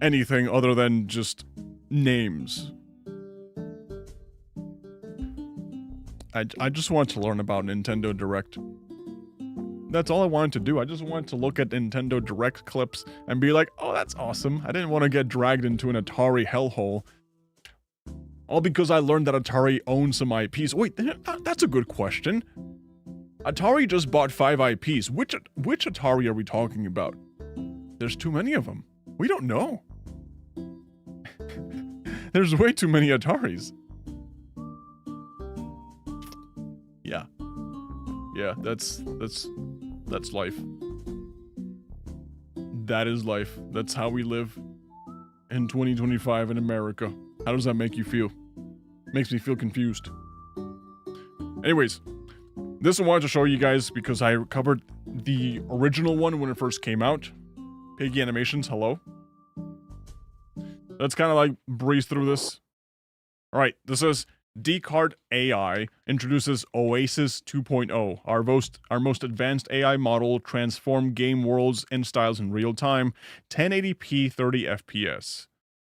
anything other than just names. I just wanted to learn about Nintendo Direct. That's all I wanted to do. I just wanted to look at Nintendo Direct clips and be like, oh, that's awesome. I didn't want to get dragged into an Atari hellhole. All because I learned that Atari owns some IPs. Wait, that's a good question. Atari just bought 5 IPs. Which Atari are we talking about? There's too many of them. We don't know. There's way too many Ataris. Yeah. Yeah, that's life. That is life. That's how we live in 2025 in America. How does that make you feel? Makes me feel confused. Anyways, this I wanted to show you guys because I covered the original one when it first came out. Piggy Animations, hello. Let's kind of like breeze through this. Alright, this is Descartes AI introduces Oasis 2.0, our most advanced AI model, transform game worlds and styles in real time, 1080p 30 FPS.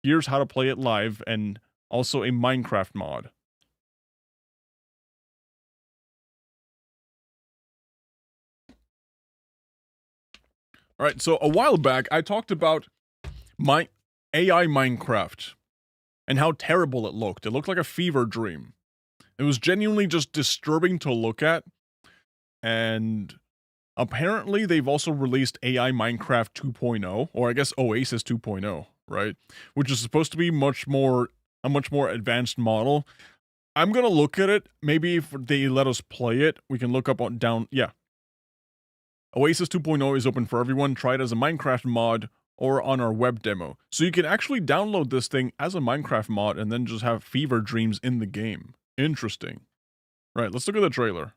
Here's how to play it live, and also a Minecraft mod. Alright, so a while back, I talked about my AI Minecraft and how terrible it looked. It looked like a fever dream. It was genuinely just disturbing to look at, and apparently they've also released AI Minecraft 2.0, or I guess Oasis 2.0, right? Which is supposed to be a much more advanced model. I'm gonna look at it. Maybe if they let us play it, we can look up yeah. Oasis 2.0 is open for everyone. Try it as a Minecraft mod or on our web demo. So you can actually download this thing as a Minecraft mod and then just have fever dreams in the game. Interesting. Right, let's look at the trailer.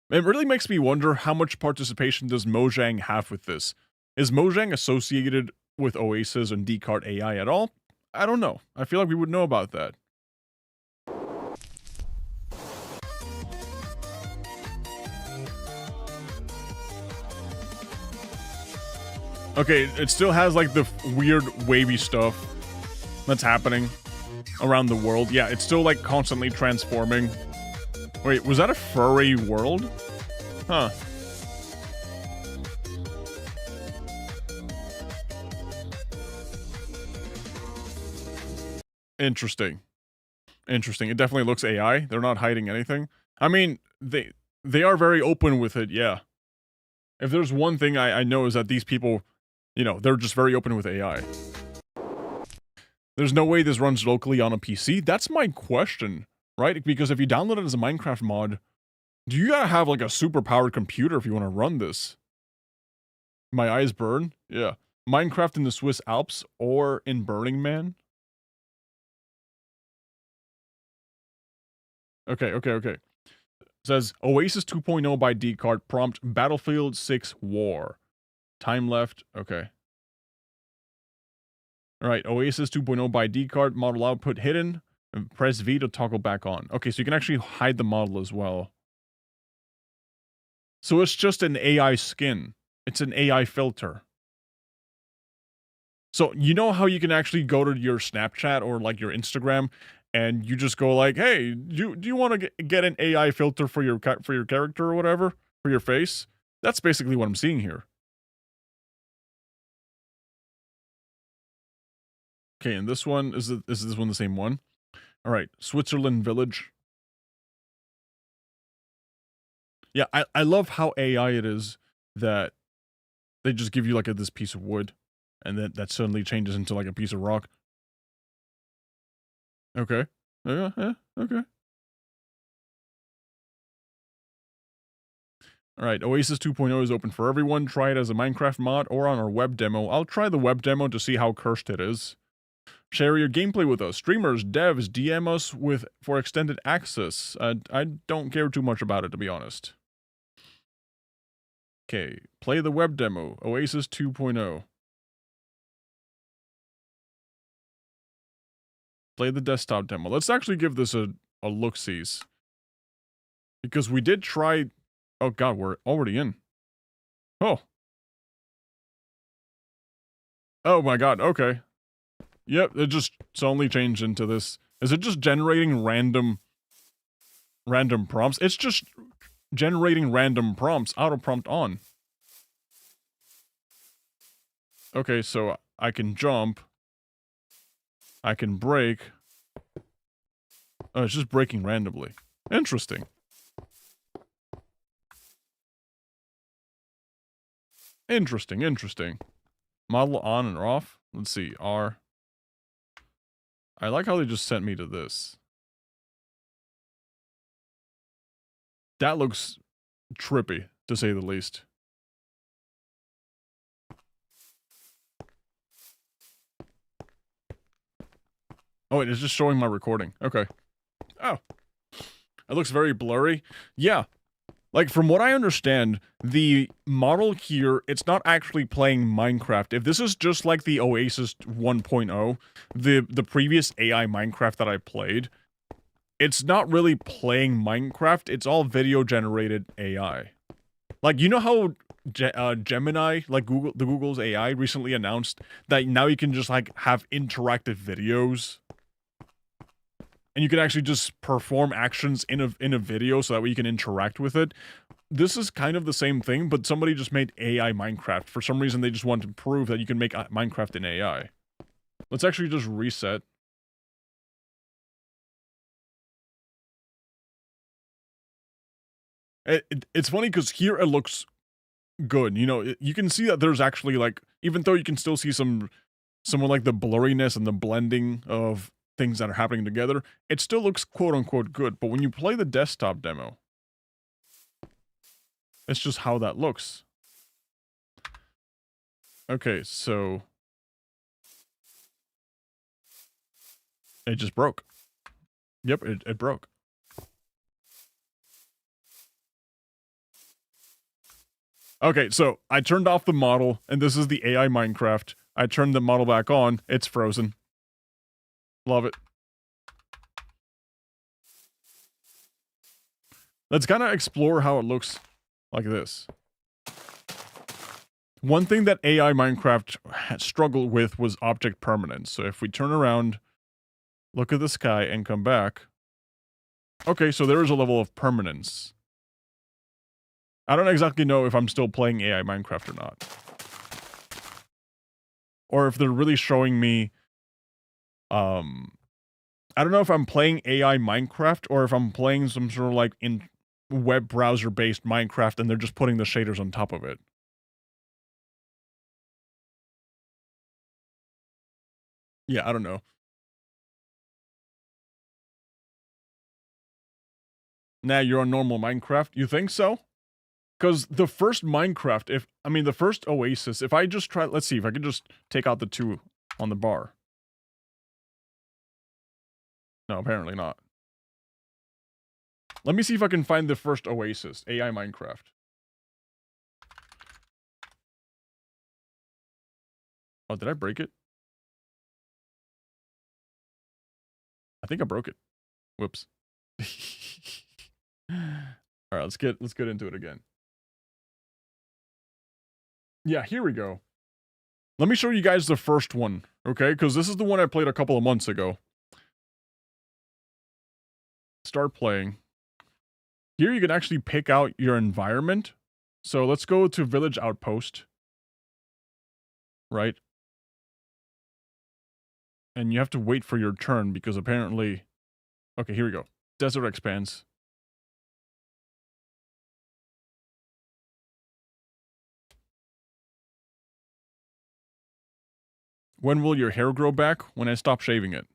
It really makes me wonder how much participation does Mojang have with this. Is Mojang associated with Oasis and Descartes AI at all? I don't know. I feel like we would know about that. Okay, it still has like the weird wavy stuff that's happening. around the world. Yeah, it's still like constantly transforming. Wait, was that a furry world? Huh. Interesting. Interesting. It definitely looks AI. They're not hiding anything. I mean, they are very open with it, yeah. If there's one thing I know is that these people, you know, they're just very open with AI. There's no way this runs locally on a PC? That's my question, right? Because if you download it as a Minecraft mod, do you gotta have like a super powered computer if you want to run this? My eyes burn? Yeah. Minecraft in the Swiss Alps or in Burning Man? Okay. Says Oasis 2.0 by Descartes, prompt Battlefield 6 War. Time left, okay. Alright, Oasis 2.0 by Descartes, model output hidden, and press V to toggle back on. Okay, so you can actually hide the model as well. So it's just an AI skin. It's an AI filter. So you know how you can actually go to your Snapchat or like your Instagram and you just go like, "Hey, do you want to get an AI filter for your character or whatever, for your face?" That's basically what I'm seeing here. Okay, and this one is this one the same one? All right, Switzerland Village. Yeah, I love how AI it is that they just give you like this piece of wood and then that suddenly changes into like a piece of rock. Okay. Yeah, okay. Alright, Oasis 2.0 is open for everyone. Try it as a Minecraft mod or on our web demo. I'll try the web demo to see how cursed it is. Share your gameplay with us. Streamers, devs, DM us for extended access. I don't care too much about it, to be honest. Okay, play the web demo. Oasis 2.0. Play the desktop demo. Let's actually give this a look-sees. Because we did try... Oh god, we're already in. Oh. Oh my god, okay. Yep, it just suddenly changed into this. Is it just generating random prompts? It's just generating random prompts, auto prompt on. Okay, so I can jump. I can break. Oh, it's just breaking randomly. Interesting. Interesting. Model on and off. Let's see, R. I like how they just sent me to this. That looks trippy, to say the least. Oh, wait, it's just showing my recording. Okay. Oh. It looks very blurry. Yeah. Like, from what I understand, the model here, it's not actually playing Minecraft. If this is just like the Oasis 1.0, the previous AI Minecraft that I played, it's not really playing Minecraft, it's all video-generated AI. Like, you know how Gemini, like Google's AI, recently announced that now you can just, like, have interactive videos? And you can actually just perform actions in a video so that way you can interact with it. This is kind of the same thing, but somebody just made AI Minecraft. For some reason, they just want to prove that you can make Minecraft in AI. Let's actually just reset. It's funny because here it looks good. You know, you can see that there's actually like, even though you can still see some of like the blurriness and the blending of things that are happening together, it still looks quote-unquote good, but when you play the desktop demo, it's just how that looks. Okay, so... it just broke. Yep, it broke. Okay, so I turned off the model, and this is the AI Minecraft. I turned the model back on, it's frozen. Love it. Let's kind of explore how it looks like this. One thing that AI Minecraft struggled with was object permanence. So if we turn around, look at the sky, and come back. Okay, so there is a level of permanence. I don't exactly know if I'm still playing AI Minecraft or not. Or if they're really showing me, I don't know if I'm playing AI Minecraft or if I'm playing some sort of like in web browser based Minecraft and they're just putting the shaders on top of it. Yeah, I don't know. Nah, you're on normal Minecraft. You think so? Because the first Minecraft, the first Oasis, if I just try, let's see if I can just take out the 2 on the bar. No, apparently not. Let me see if I can find the first Oasis, AI Minecraft. Oh, did I break it? I think I broke it. Whoops. All right, let's get into it again. Yeah, here we go. Let me show you guys the first one, okay? Because this is the one I played a couple of months ago. Start playing. Here you can actually pick out your environment. So let's go to Village Outpost. Right? And you have to wait for your turn because apparently... Okay, here we go. Desert expands. When will your hair grow back? When I stop shaving it.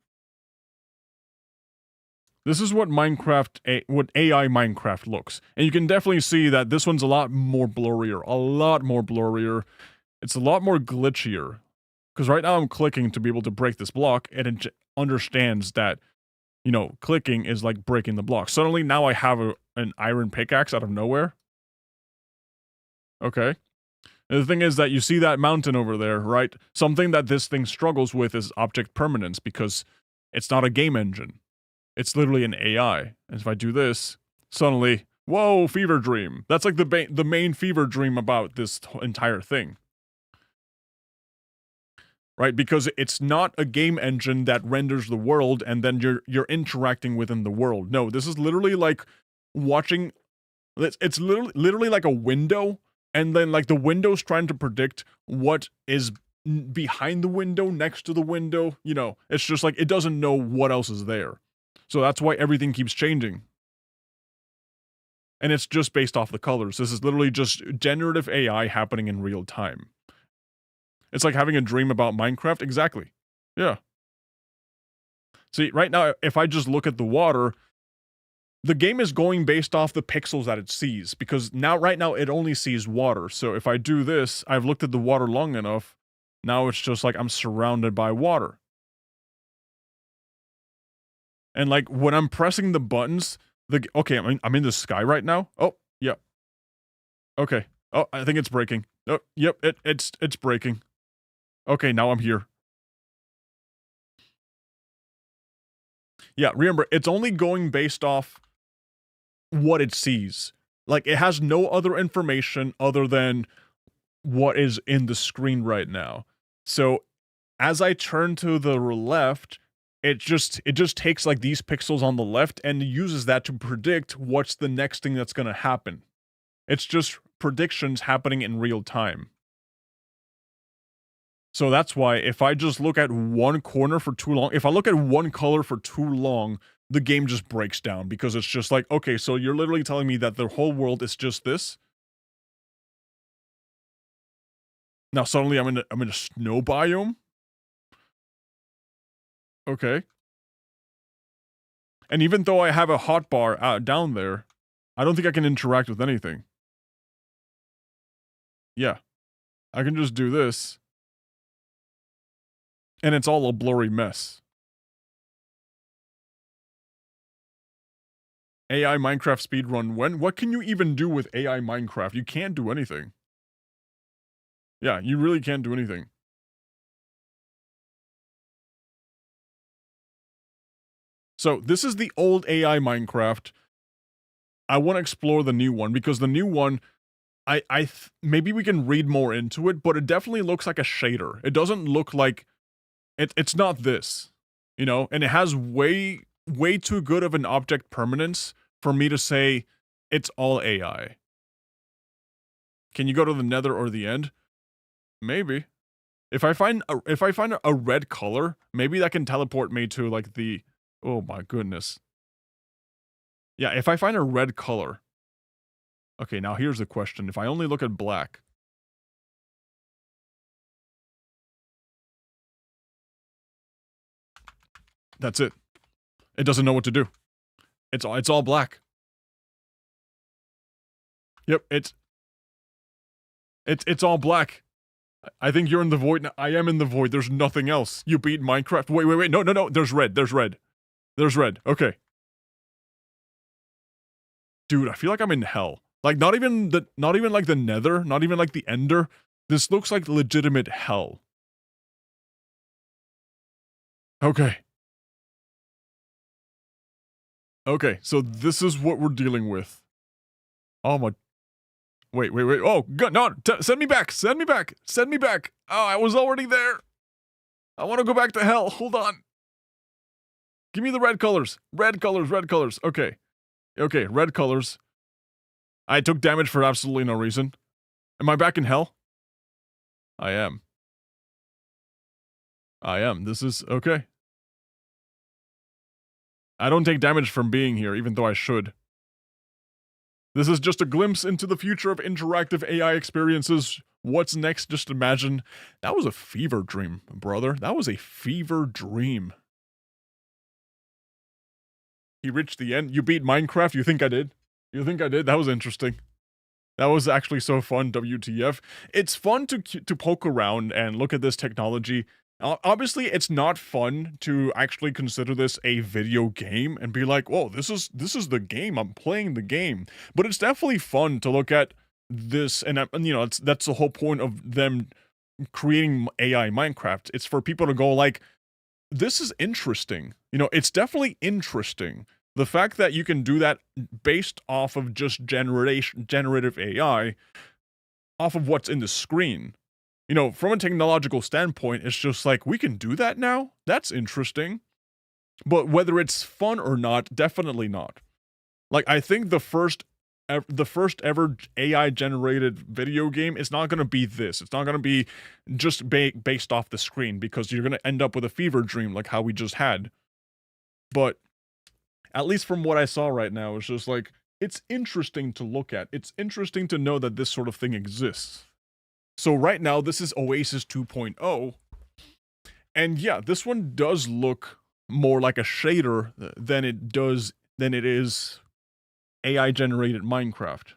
This is what what AI Minecraft looks. And you can definitely see that this one's a lot more blurrier. A lot more blurrier. It's a lot more glitchier. Because right now I'm clicking to be able to break this block, and it understands that, you know, clicking is like breaking the block. Suddenly now I have an iron pickaxe out of nowhere. Okay. And the thing is that you see that mountain over there, right? Something that this thing struggles with is object permanence because it's not a game engine. It's literally an AI. And if I do this, suddenly, whoa, fever dream. That's like the main fever dream about this entire thing. Right? Because it's not a game engine that renders the world and then you're interacting within the world. No, this is literally like watching... It's literally like a window, and then like the window's trying to predict what is behind the window, next to the window. You know, it's just like it doesn't know what else is there. So that's why everything keeps changing. And it's just based off the colors. This is literally just generative AI happening in real time. It's like having a dream about Minecraft. Exactly. Yeah. See, right now, if I just look at the water, the game is going based off the pixels that it sees, because right now, it only sees water. So if I do this, I've looked at the water long enough, now it's just like I'm surrounded by water. And like, when I'm pressing the buttons, okay, I'm in the sky right now. Oh, yeah. Okay. Oh, I think it's breaking. Oh, yep, it's breaking. Okay, now I'm here. Yeah, remember, it's only going based off what it sees. Like, it has no other information other than what is in the screen right now. So, as I turn to the left, it just takes like these pixels on the left and uses that to predict what's the next thing that's going to happen. It's just predictions happening in real time. So that's why if I just look at one corner for too long, if I look at one color for too long, the game just breaks down because it's just like, okay, so you're literally telling me that the whole world is just this? Now suddenly I'm in a snow biome? Okay. And even though I have a hotbar down there, I don't think I can interact with anything. Yeah. I can just do this. And it's all a blurry mess. AI Minecraft speedrun. What can you even do with AI Minecraft? You can't do anything. Yeah, you really can't do anything. So, this is the old AI Minecraft. I want to explore the new one, because the new one, maybe we can read more into it, but it definitely looks like a shader. It doesn't look like... It's not this. you know, and it has way too good of an object permanence for me to say it's all AI. Can you go to the Nether or the End? Maybe. If I find a red color, maybe that can teleport me to like the, oh my goodness. Yeah, if I find a red color. Okay, now here's the question. If I only look at black. That's it. It doesn't know what to do. It's all black. Yep, it's all black. I think you're in the void. I am in the void. There's nothing else. You beat Minecraft. Wait. No. There's red. Okay. Dude, I feel like I'm in hell. Like not even like the Nether, not even like the Ender. This looks like legitimate hell. Okay. Okay, so this is what we're dealing with. Oh my. Wait. Oh, God, no, send me back. Oh, I was already there. I want to go back to hell. Hold on. Give me the red colors. Red colors. Okay, red colors. I took damage for absolutely no reason. Am I back in hell? I am. This is okay. I don't take damage from being here, even though I should. This is just a glimpse into the future of interactive AI experiences. What's next? Just imagine. That was a fever dream, brother. That was a fever dream. He reached the end. You beat Minecraft? You think I did? That was interesting. That was actually so fun, WTF. It's fun to poke around and look at this technology. Obviously, it's not fun to actually consider this a video game and be like, whoa, this is the game, I'm playing the game. But it's definitely fun to look at this, and you know, that's the whole point of them creating AI Minecraft. It's for people to go like, this is interesting. You know, it's definitely interesting. The fact that you can do that based off of just generative AI, off of what's in the screen. You know, from a technological standpoint, it's just like, we can do that now? That's interesting. But whether it's fun or not, definitely not. Like, I think the first ever AI-generated video game is not going to be this. It's not going to be just based off the screen, because you're going to end up with a fever dream like how we just had. But at least from what I saw right now, it's just like, it's interesting to look at. It's interesting to know that this sort of thing exists. So right now, this is Oasis 2.0, and yeah, this one does look more like a shader than it is AI-generated Minecraft.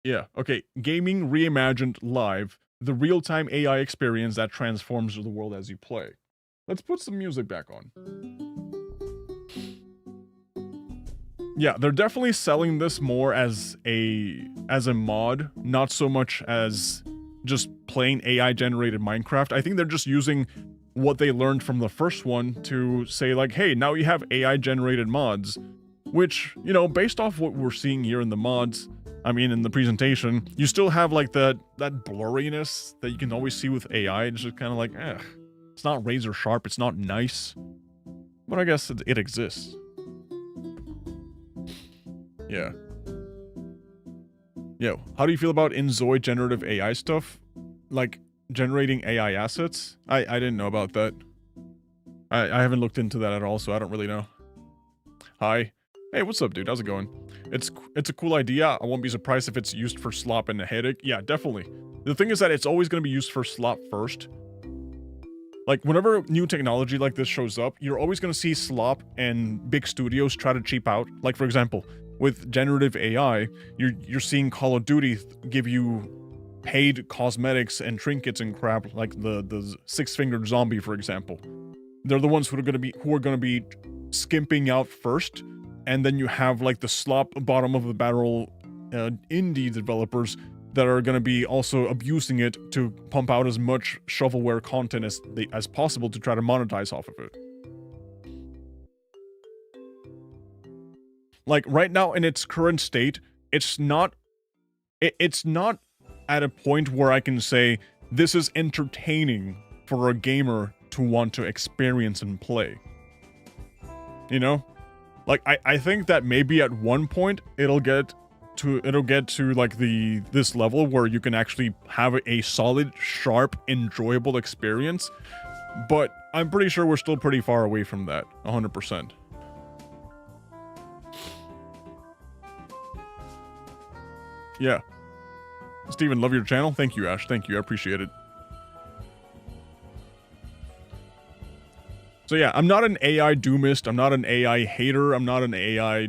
Yeah, okay, gaming reimagined live, the real-time AI experience that transforms the world as you play. Let's put some music back on. Yeah, they're definitely selling this more as a mod, not so much as just plain AI-generated Minecraft. I think they're just using what they learned from the first one to say like, hey, now you have AI-generated mods, which, you know, based off what we're seeing here in the mods, I mean, in the presentation, you still have like that blurriness that you can always see with AI. It's just kind of like, it's not razor sharp, it's not nice, but I guess it exists. Yeah. Yo, how do you feel about Inzoi generative AI stuff? Like, generating AI assets? I didn't know about that. I haven't looked into that at all, so I don't really know. Hi. Hey, what's up, dude? How's it going? It's a cool idea. I won't be surprised if it's used for slop and a headache. Yeah, definitely. The thing is that it's always going to be used for slop first. Like, whenever new technology like this shows up, you're always going to see slop and big studios try to cheap out. Like, for example, with generative AI, you're seeing Call of Duty give you paid cosmetics and trinkets and crap, like the six-fingered zombie, for example. They're the ones who are gonna be skimping out first, and then you have like the slop bottom of the barrel indie developers that are gonna be also abusing it to pump out as much shovelware content as possible to try to monetize off of it. Like, right now, in its current state, it's not at a point where I can say, this is entertaining for a gamer to want to experience and play. You know? Like, I think that maybe at one point it'll get to like this level where you can actually have a solid, sharp, enjoyable experience, but I'm pretty sure we're still pretty far away from that, 100%. Yeah. Steven, love your channel. Thank you, Ash. Thank you. I appreciate it. So yeah, I'm not an AI doomist. I'm not an AI hater. I'm not an AI,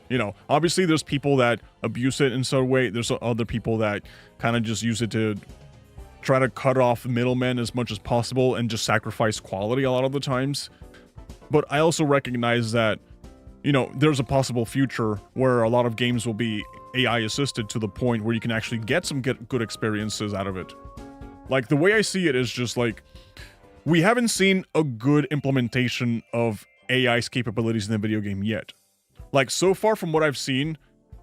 you know, obviously there's people that abuse it in some way. There's other people that kind of just use it to try to cut off middlemen as much as possible and just sacrifice quality a lot of the times. But I also recognize that, you know, there's a possible future where a lot of games will be AI assisted to the point where you can actually get some good experiences out of it. Like, the way I see it is just like, we haven't seen a good implementation of AI's capabilities in the video game yet. Like, so far from what I've seen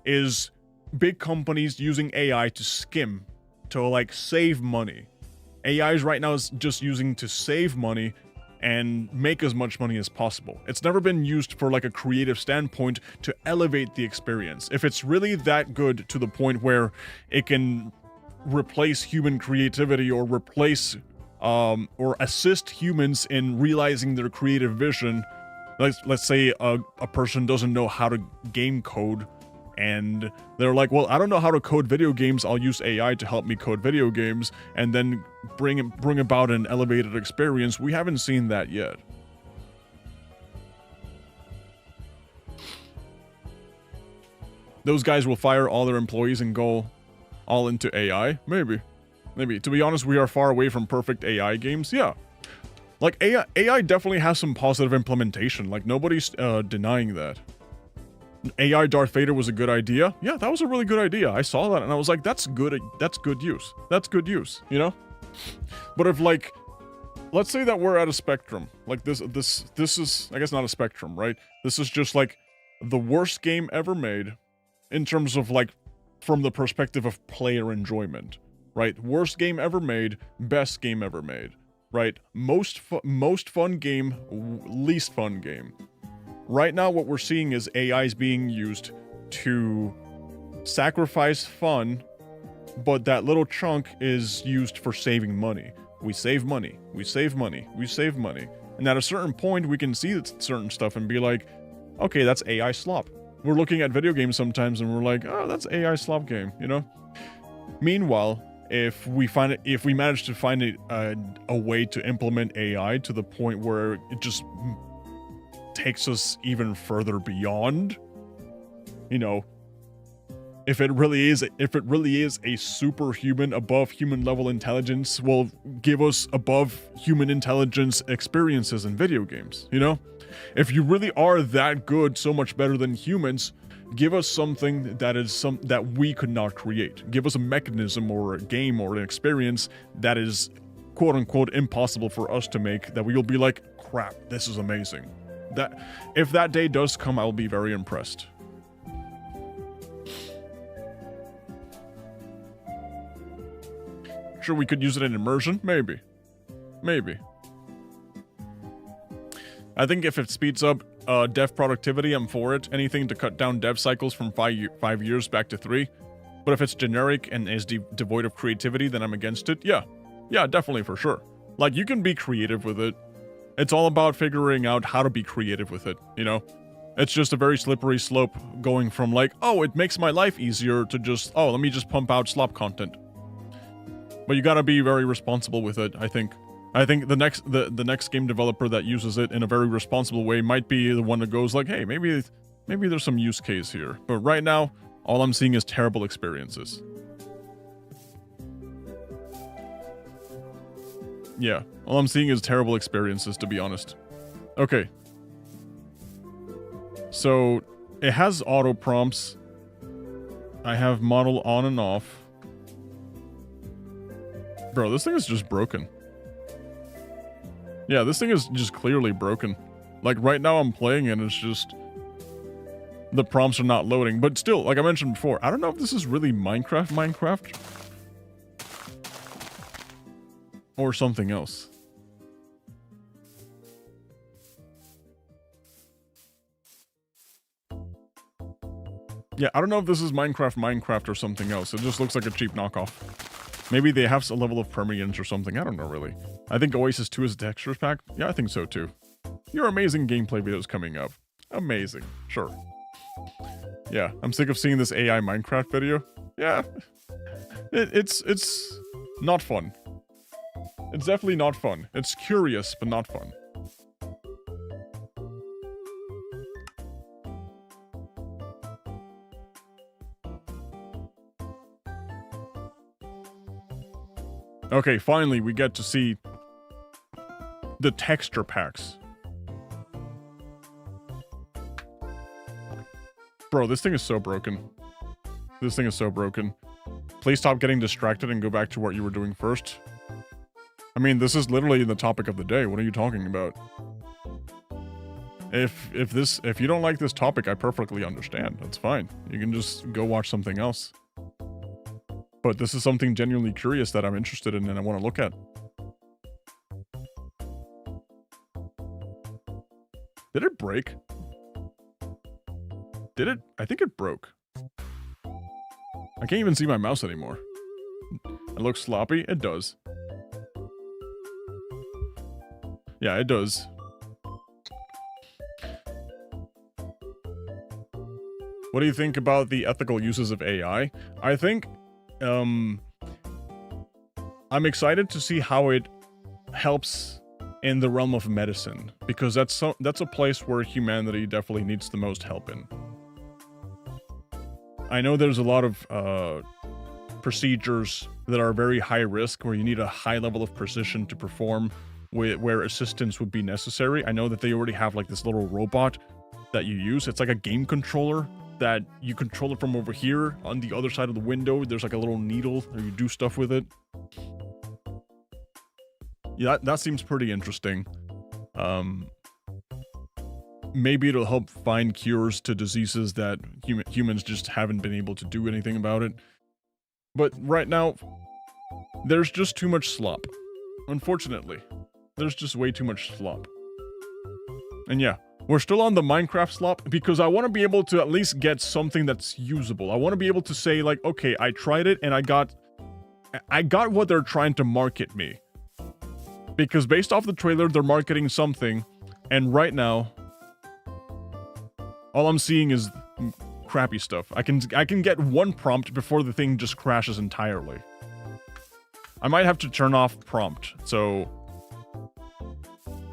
is big companies using AI to skim, to like save money. AI's right now is just using to save money and make as much money as possible. It's never been used for like a creative standpoint to elevate the experience. If it's really that good to the point where it can replace human creativity or replace or assist humans in realizing their creative vision. Let's say a person doesn't know how to game code, and they're like, well, I don't know how to code video games, I'll use AI to help me code video games, and then bring about an elevated experience. We haven't seen that yet. Those guys will fire all their employees and go all into AI? Maybe. Maybe. To be honest, we are far away from perfect AI games. Yeah. Like, AI definitely has some positive implementation. Like, nobody's denying that. AI Darth Vader was a good idea. Yeah, that was a really good idea. I saw that and I was like, that's good use. That's good use, you know? But if, like, let's say that we're at a spectrum. Like, this is, I guess, not a spectrum, right? This is just, like, the worst game ever made in terms of, like, from the perspective of player enjoyment. Right? Worst game ever made, best game ever made. Right? Most fun game, least fun game. Right now what we're seeing is AIs being used to sacrifice fun, but that little chunk is used for saving money. We save money, we save money, we save money. And at a certain point we can see certain stuff and be like, okay, that's AI slop. We're looking at video games sometimes and we're like, oh, that's AI slop game, you know? Meanwhile, if we manage to find a way to implement AI to the point where it just takes us even further beyond, you know, if it really is a superhuman, above human level intelligence, will give us above human intelligence experiences in video games, you know? If you really are that good, so much better than humans, give us something that we could not create. Give us a mechanism or a game or an experience that is quote unquote impossible for us to make, that we will be like, crap, this is amazing. That if that day does come, I will be very impressed. Sure, we could use it in immersion? Maybe. Maybe. I think if it speeds up dev productivity, I'm for it. Anything to cut down dev cycles from 5 years back to 3. But if it's generic and is devoid of creativity, then I'm against it. Yeah. Yeah, definitely, for sure. Like, you can be creative with it. It's all about figuring out how to be creative with it, you know? It's just a very slippery slope going from like, oh, it makes my life easier, to just, oh, let me just pump out slop content. But you gotta be very responsible with it, I think. I think the next game developer that uses it in a very responsible way might be the one that goes like, hey, maybe there's some use case here. But right now, all I'm seeing is terrible experiences. Yeah, all I'm seeing is terrible experiences, to be honest. Okay. So, it has auto prompts. I have model on and off. Bro, this thing is just broken. Yeah, this thing is just clearly broken. Like, right now I'm playing and it's just... the prompts are not loading. But still, like I mentioned before, I don't know if this is really Minecraft. Or something else. Yeah, I don't know if this is Minecraft or something else. It just looks like a cheap knockoff. Maybe they have a level of permanence or something. I don't know, really. I think Oasis 2 is a textures pack. Yeah, I think so, too. Your amazing gameplay videos coming up. Amazing. Sure. Yeah, I'm sick of seeing this AI Minecraft video. Yeah. It's not fun. It's definitely not fun. It's curious, but not fun. Okay, finally we get to see the texture packs. Bro, this thing is so broken. This thing is so broken. Please stop getting distracted and go back to what you were doing first. I mean, this is literally the topic of the day. What are you talking about? If you don't like this topic, I perfectly understand. That's fine. You can just go watch something else. But this is something genuinely curious that I'm interested in and I want to look at. Did it break? Did it? I think it broke. I can't even see my mouse anymore. It looks sloppy? It does. Yeah, it does. What do you think about the ethical uses of AI? I think, I'm excited to see how it helps in the realm of medicine, because that's a place where humanity definitely needs the most help in. I know there's a lot of procedures that are very high risk, where you need a high level of precision to perform, where assistance would be necessary. I know that they already have like this little robot that you use. It's like a game controller that you control it from over here. On the other side of the window, there's like a little needle, or you do stuff with it. Yeah, that seems pretty interesting. Maybe it'll help find cures to diseases that humans just haven't been able to do anything about it. But right now, there's just too much slop. Unfortunately, there's just way too much slop. And yeah, we're still on the Minecraft slop because I want to be able to at least get something that's usable. I want to be able to say like, okay, I tried it and I got what they're trying to market me. Because based off the trailer, they're marketing something, and right now, all I'm seeing is crappy stuff. I can get one prompt before the thing just crashes entirely. I might have to turn off prompt, so...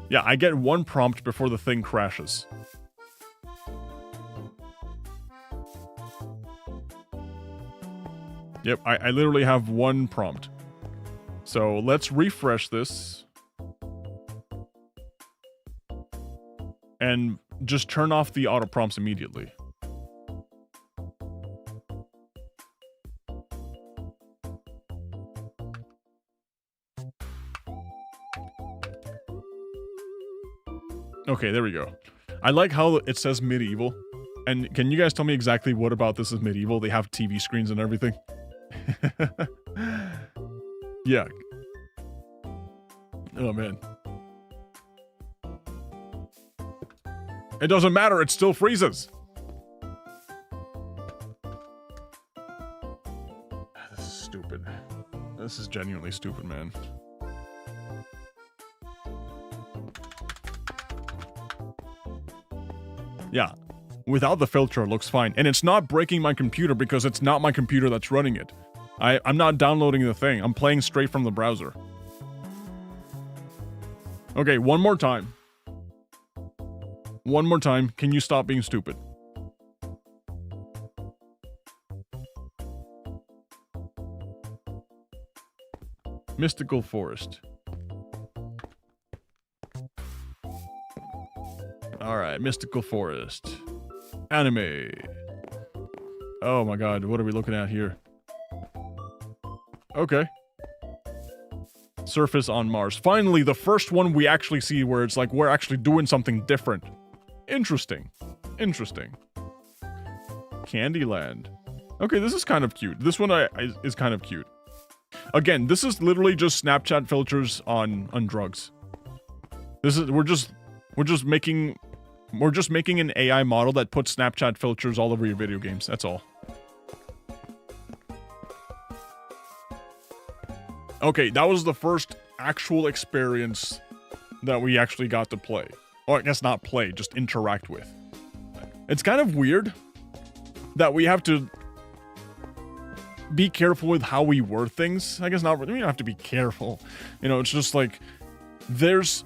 Yeah, I get one prompt before the thing crashes. Yep, I literally have one prompt. So let's refresh this. And just turn off the auto prompts immediately. Okay, there we go. I like how it says medieval. And can you guys tell me exactly what about this is medieval? They have TV screens and everything. Yeah. Oh, man. It doesn't matter, it still freezes. This is stupid. This is genuinely stupid, man. Yeah, without the filter, it looks fine. And it's not breaking my computer because it's not my computer that's running it. I'm not downloading the thing. I'm playing straight from the browser. Okay, one more time. One more time. Can you stop being stupid? Mystical Forest. Alright, Mystical Forest. Anime. Oh my god, what are we looking at here? Okay. Surface on Mars. Finally, the first one we actually see where it's like we're actually doing something different. Interesting. Interesting. Candyland. Okay, this is kind of cute. This one is kind of cute. Again, this is literally just Snapchat filters on drugs. This is we're just making We're just making an AI model that puts Snapchat filters all over your video games. That's all. Okay, that was the first actual experience that we actually got to play. Or I guess not play, just interact with. It's kind of weird that we have to be careful with how we word things. I guess not, we don't have to be careful. You know, it's just like, there's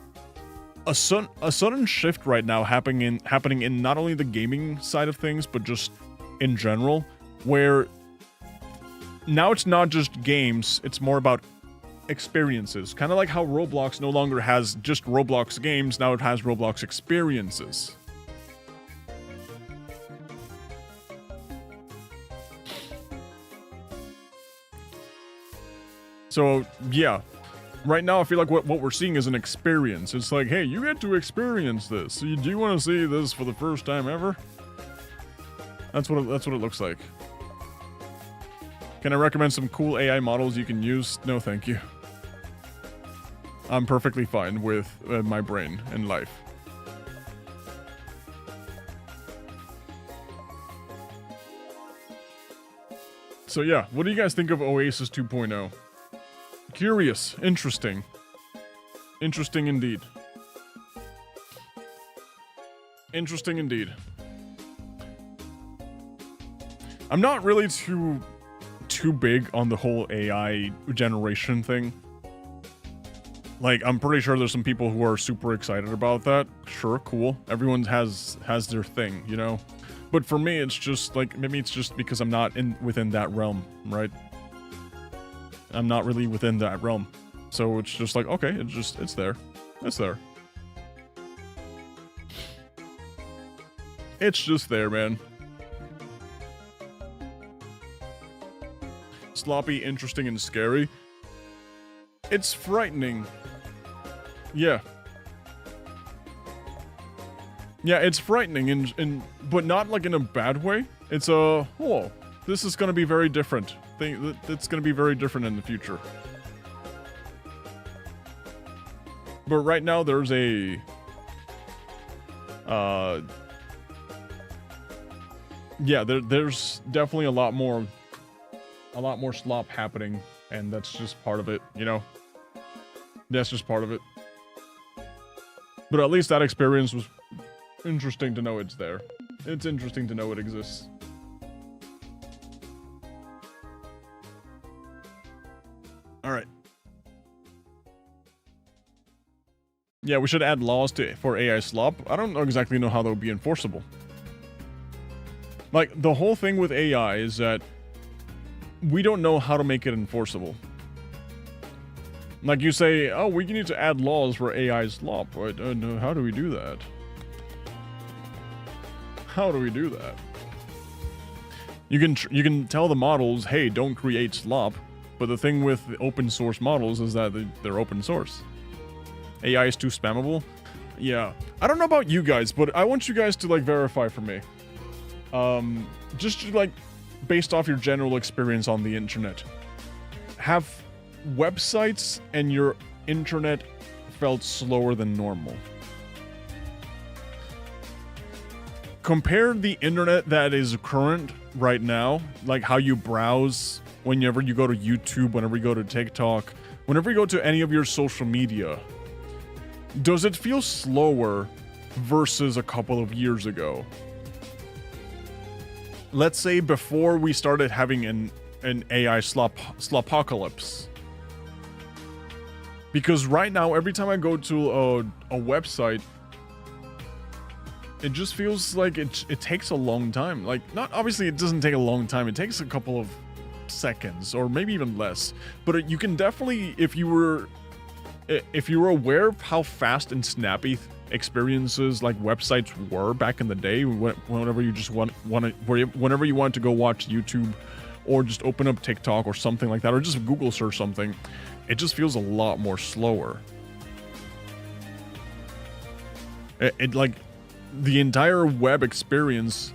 a sudden shift right now happening in not only the gaming side of things, but just in general, where now it's not just games, it's more about experiences. Kind of like how Roblox no longer has just Roblox games, now it has Roblox experiences. So, yeah. Right now, I feel like what we're seeing is an experience. It's like, hey, you get to experience this. So do you want to see this for the first time ever? That's what it looks like. Can I recommend some cool AI models you can use? No, thank you. I'm perfectly fine with my brain and life. So yeah, what do you guys think of Oasis 2.0? Curious. Interesting. Interesting indeed. Interesting indeed. I'm not really too big on the whole AI generation thing. Like, I'm pretty sure there's some people who are super excited about that. Sure, cool. Everyone has their thing, you know? But for me, it's just, like, maybe it's just because I'm not within that realm, right? I'm not really within that realm. So it's just like, okay, it's there. It's there. It's just there, man. Sloppy, interesting, and scary. It's frightening. Yeah. Yeah, it's frightening, but not like in a bad way. It's a, whoa, this is gonna be very different. It's gonna be very different in the future. But right now there's a yeah, there's definitely a lot more slop happening, and that's just part of it, you know? That's just part of it. But at least that experience was interesting to know it's there. It's interesting to know it exists. Alright. Yeah, we should add laws for AI slop. I don't exactly know how that would be enforceable. Like, the whole thing with AI is that we don't know how to make it enforceable. Like, you say, oh, we need to add laws for AI slop. Right? How do we do that? How do we do that? You can tell the models, hey, don't create slop. But the thing with the open source models is that they're open source. AI is too spammable. Yeah. I don't know about you guys, but I want you guys to, like, verify for me. Just, like, based off your general experience on the internet. Have websites and your internet felt slower than normal? Compare the internet that is current right now, like how you browse whenever you go to YouTube, whenever you go to TikTok, whenever you go to any of your social media. Does it feel slower versus a couple of years ago? Let's say before we started having an AI slopocalypse. Because right now, every time I go to a website, it just feels like it takes a long time. Like, not obviously it doesn't take a long time. It takes a couple of seconds or maybe even less. But you can definitely, if you were aware of how fast and snappy experiences like websites were back in the day, whenever you just whenever you wanted to go watch YouTube or just open up TikTok or something like that, or just Google search something, it just feels a lot more slower. It like the entire web experience,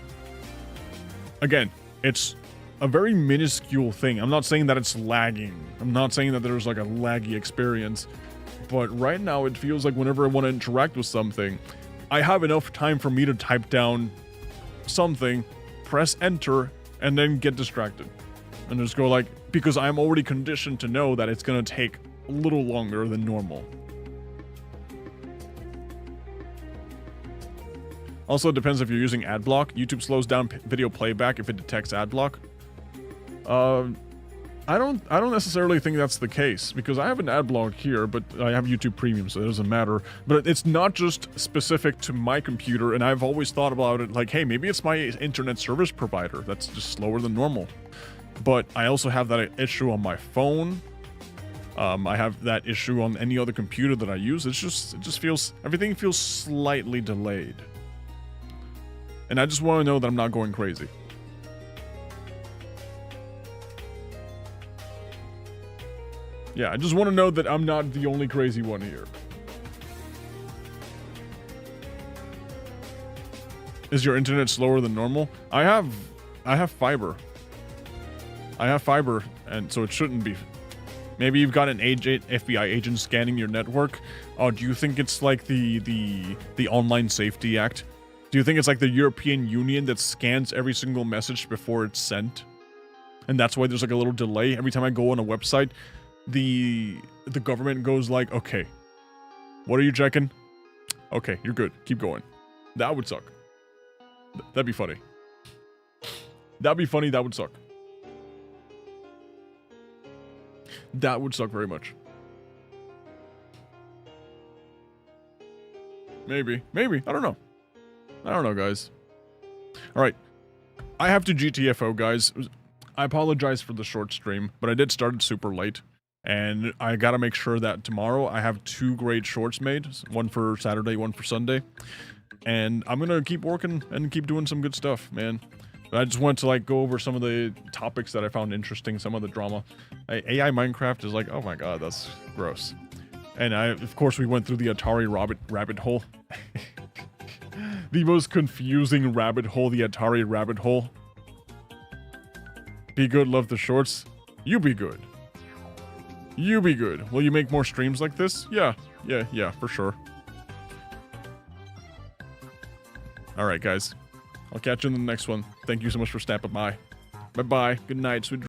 again, it's a very minuscule thing. I'm not saying that it's lagging. I'm not saying that there's like a laggy experience. But right now it feels like whenever I want to interact with something, I have enough time for me to type down something, press enter, and then get distracted. And just go like, because I'm already conditioned to know that it's gonna take a little longer than normal. Also, it depends if you're using ad block. YouTube slows down video playback if it detects ad block. I don't necessarily think that's the case, because I have an ad block here, but I have YouTube Premium, so it doesn't matter. But it's not just specific to my computer, and I've always thought about it like, hey, maybe it's my internet service provider that's just slower than normal. But I also have that issue on my phone. I have that issue on any other computer that I use. It just feels, everything feels slightly delayed. And I just want to know that I'm not going crazy. Yeah, I just want to know that I'm not the only crazy one here. Is your internet slower than normal? I have fiber. I have fiber, and so it shouldn't be. Maybe you've got an FBI agent scanning your network. Oh, do you think it's like the Online Safety Act? Do you think it's like the European Union that scans every single message before it's sent? And that's why there's like a little delay every time I go on a website. The government goes like, okay, what are you checking? Okay, you're good. Keep going. That would suck. That'd be funny. That'd be funny. That would suck. That would suck very much. Maybe. I don't know. Guys. All right. I have to GTFO, guys. I apologize for the short stream, but I did start it super late. And I gotta make sure that tomorrow I have 2 great shorts made. One for Saturday, one for Sunday. And I'm gonna keep working and keep doing some good stuff, man. But I just wanted to like go over some of the topics that I found interesting, some of the drama. AI Minecraft is like, oh my god, that's gross. And of course we went through the Atari rabbit hole. The most confusing rabbit hole, the Atari rabbit hole. Be good, love the shorts. You be good. You be good. Will you make more streams like this? Yeah, for sure. Alright, guys. I'll catch you in the next one. Thank you so much for stopping by. Bye-bye. Good night. Sweet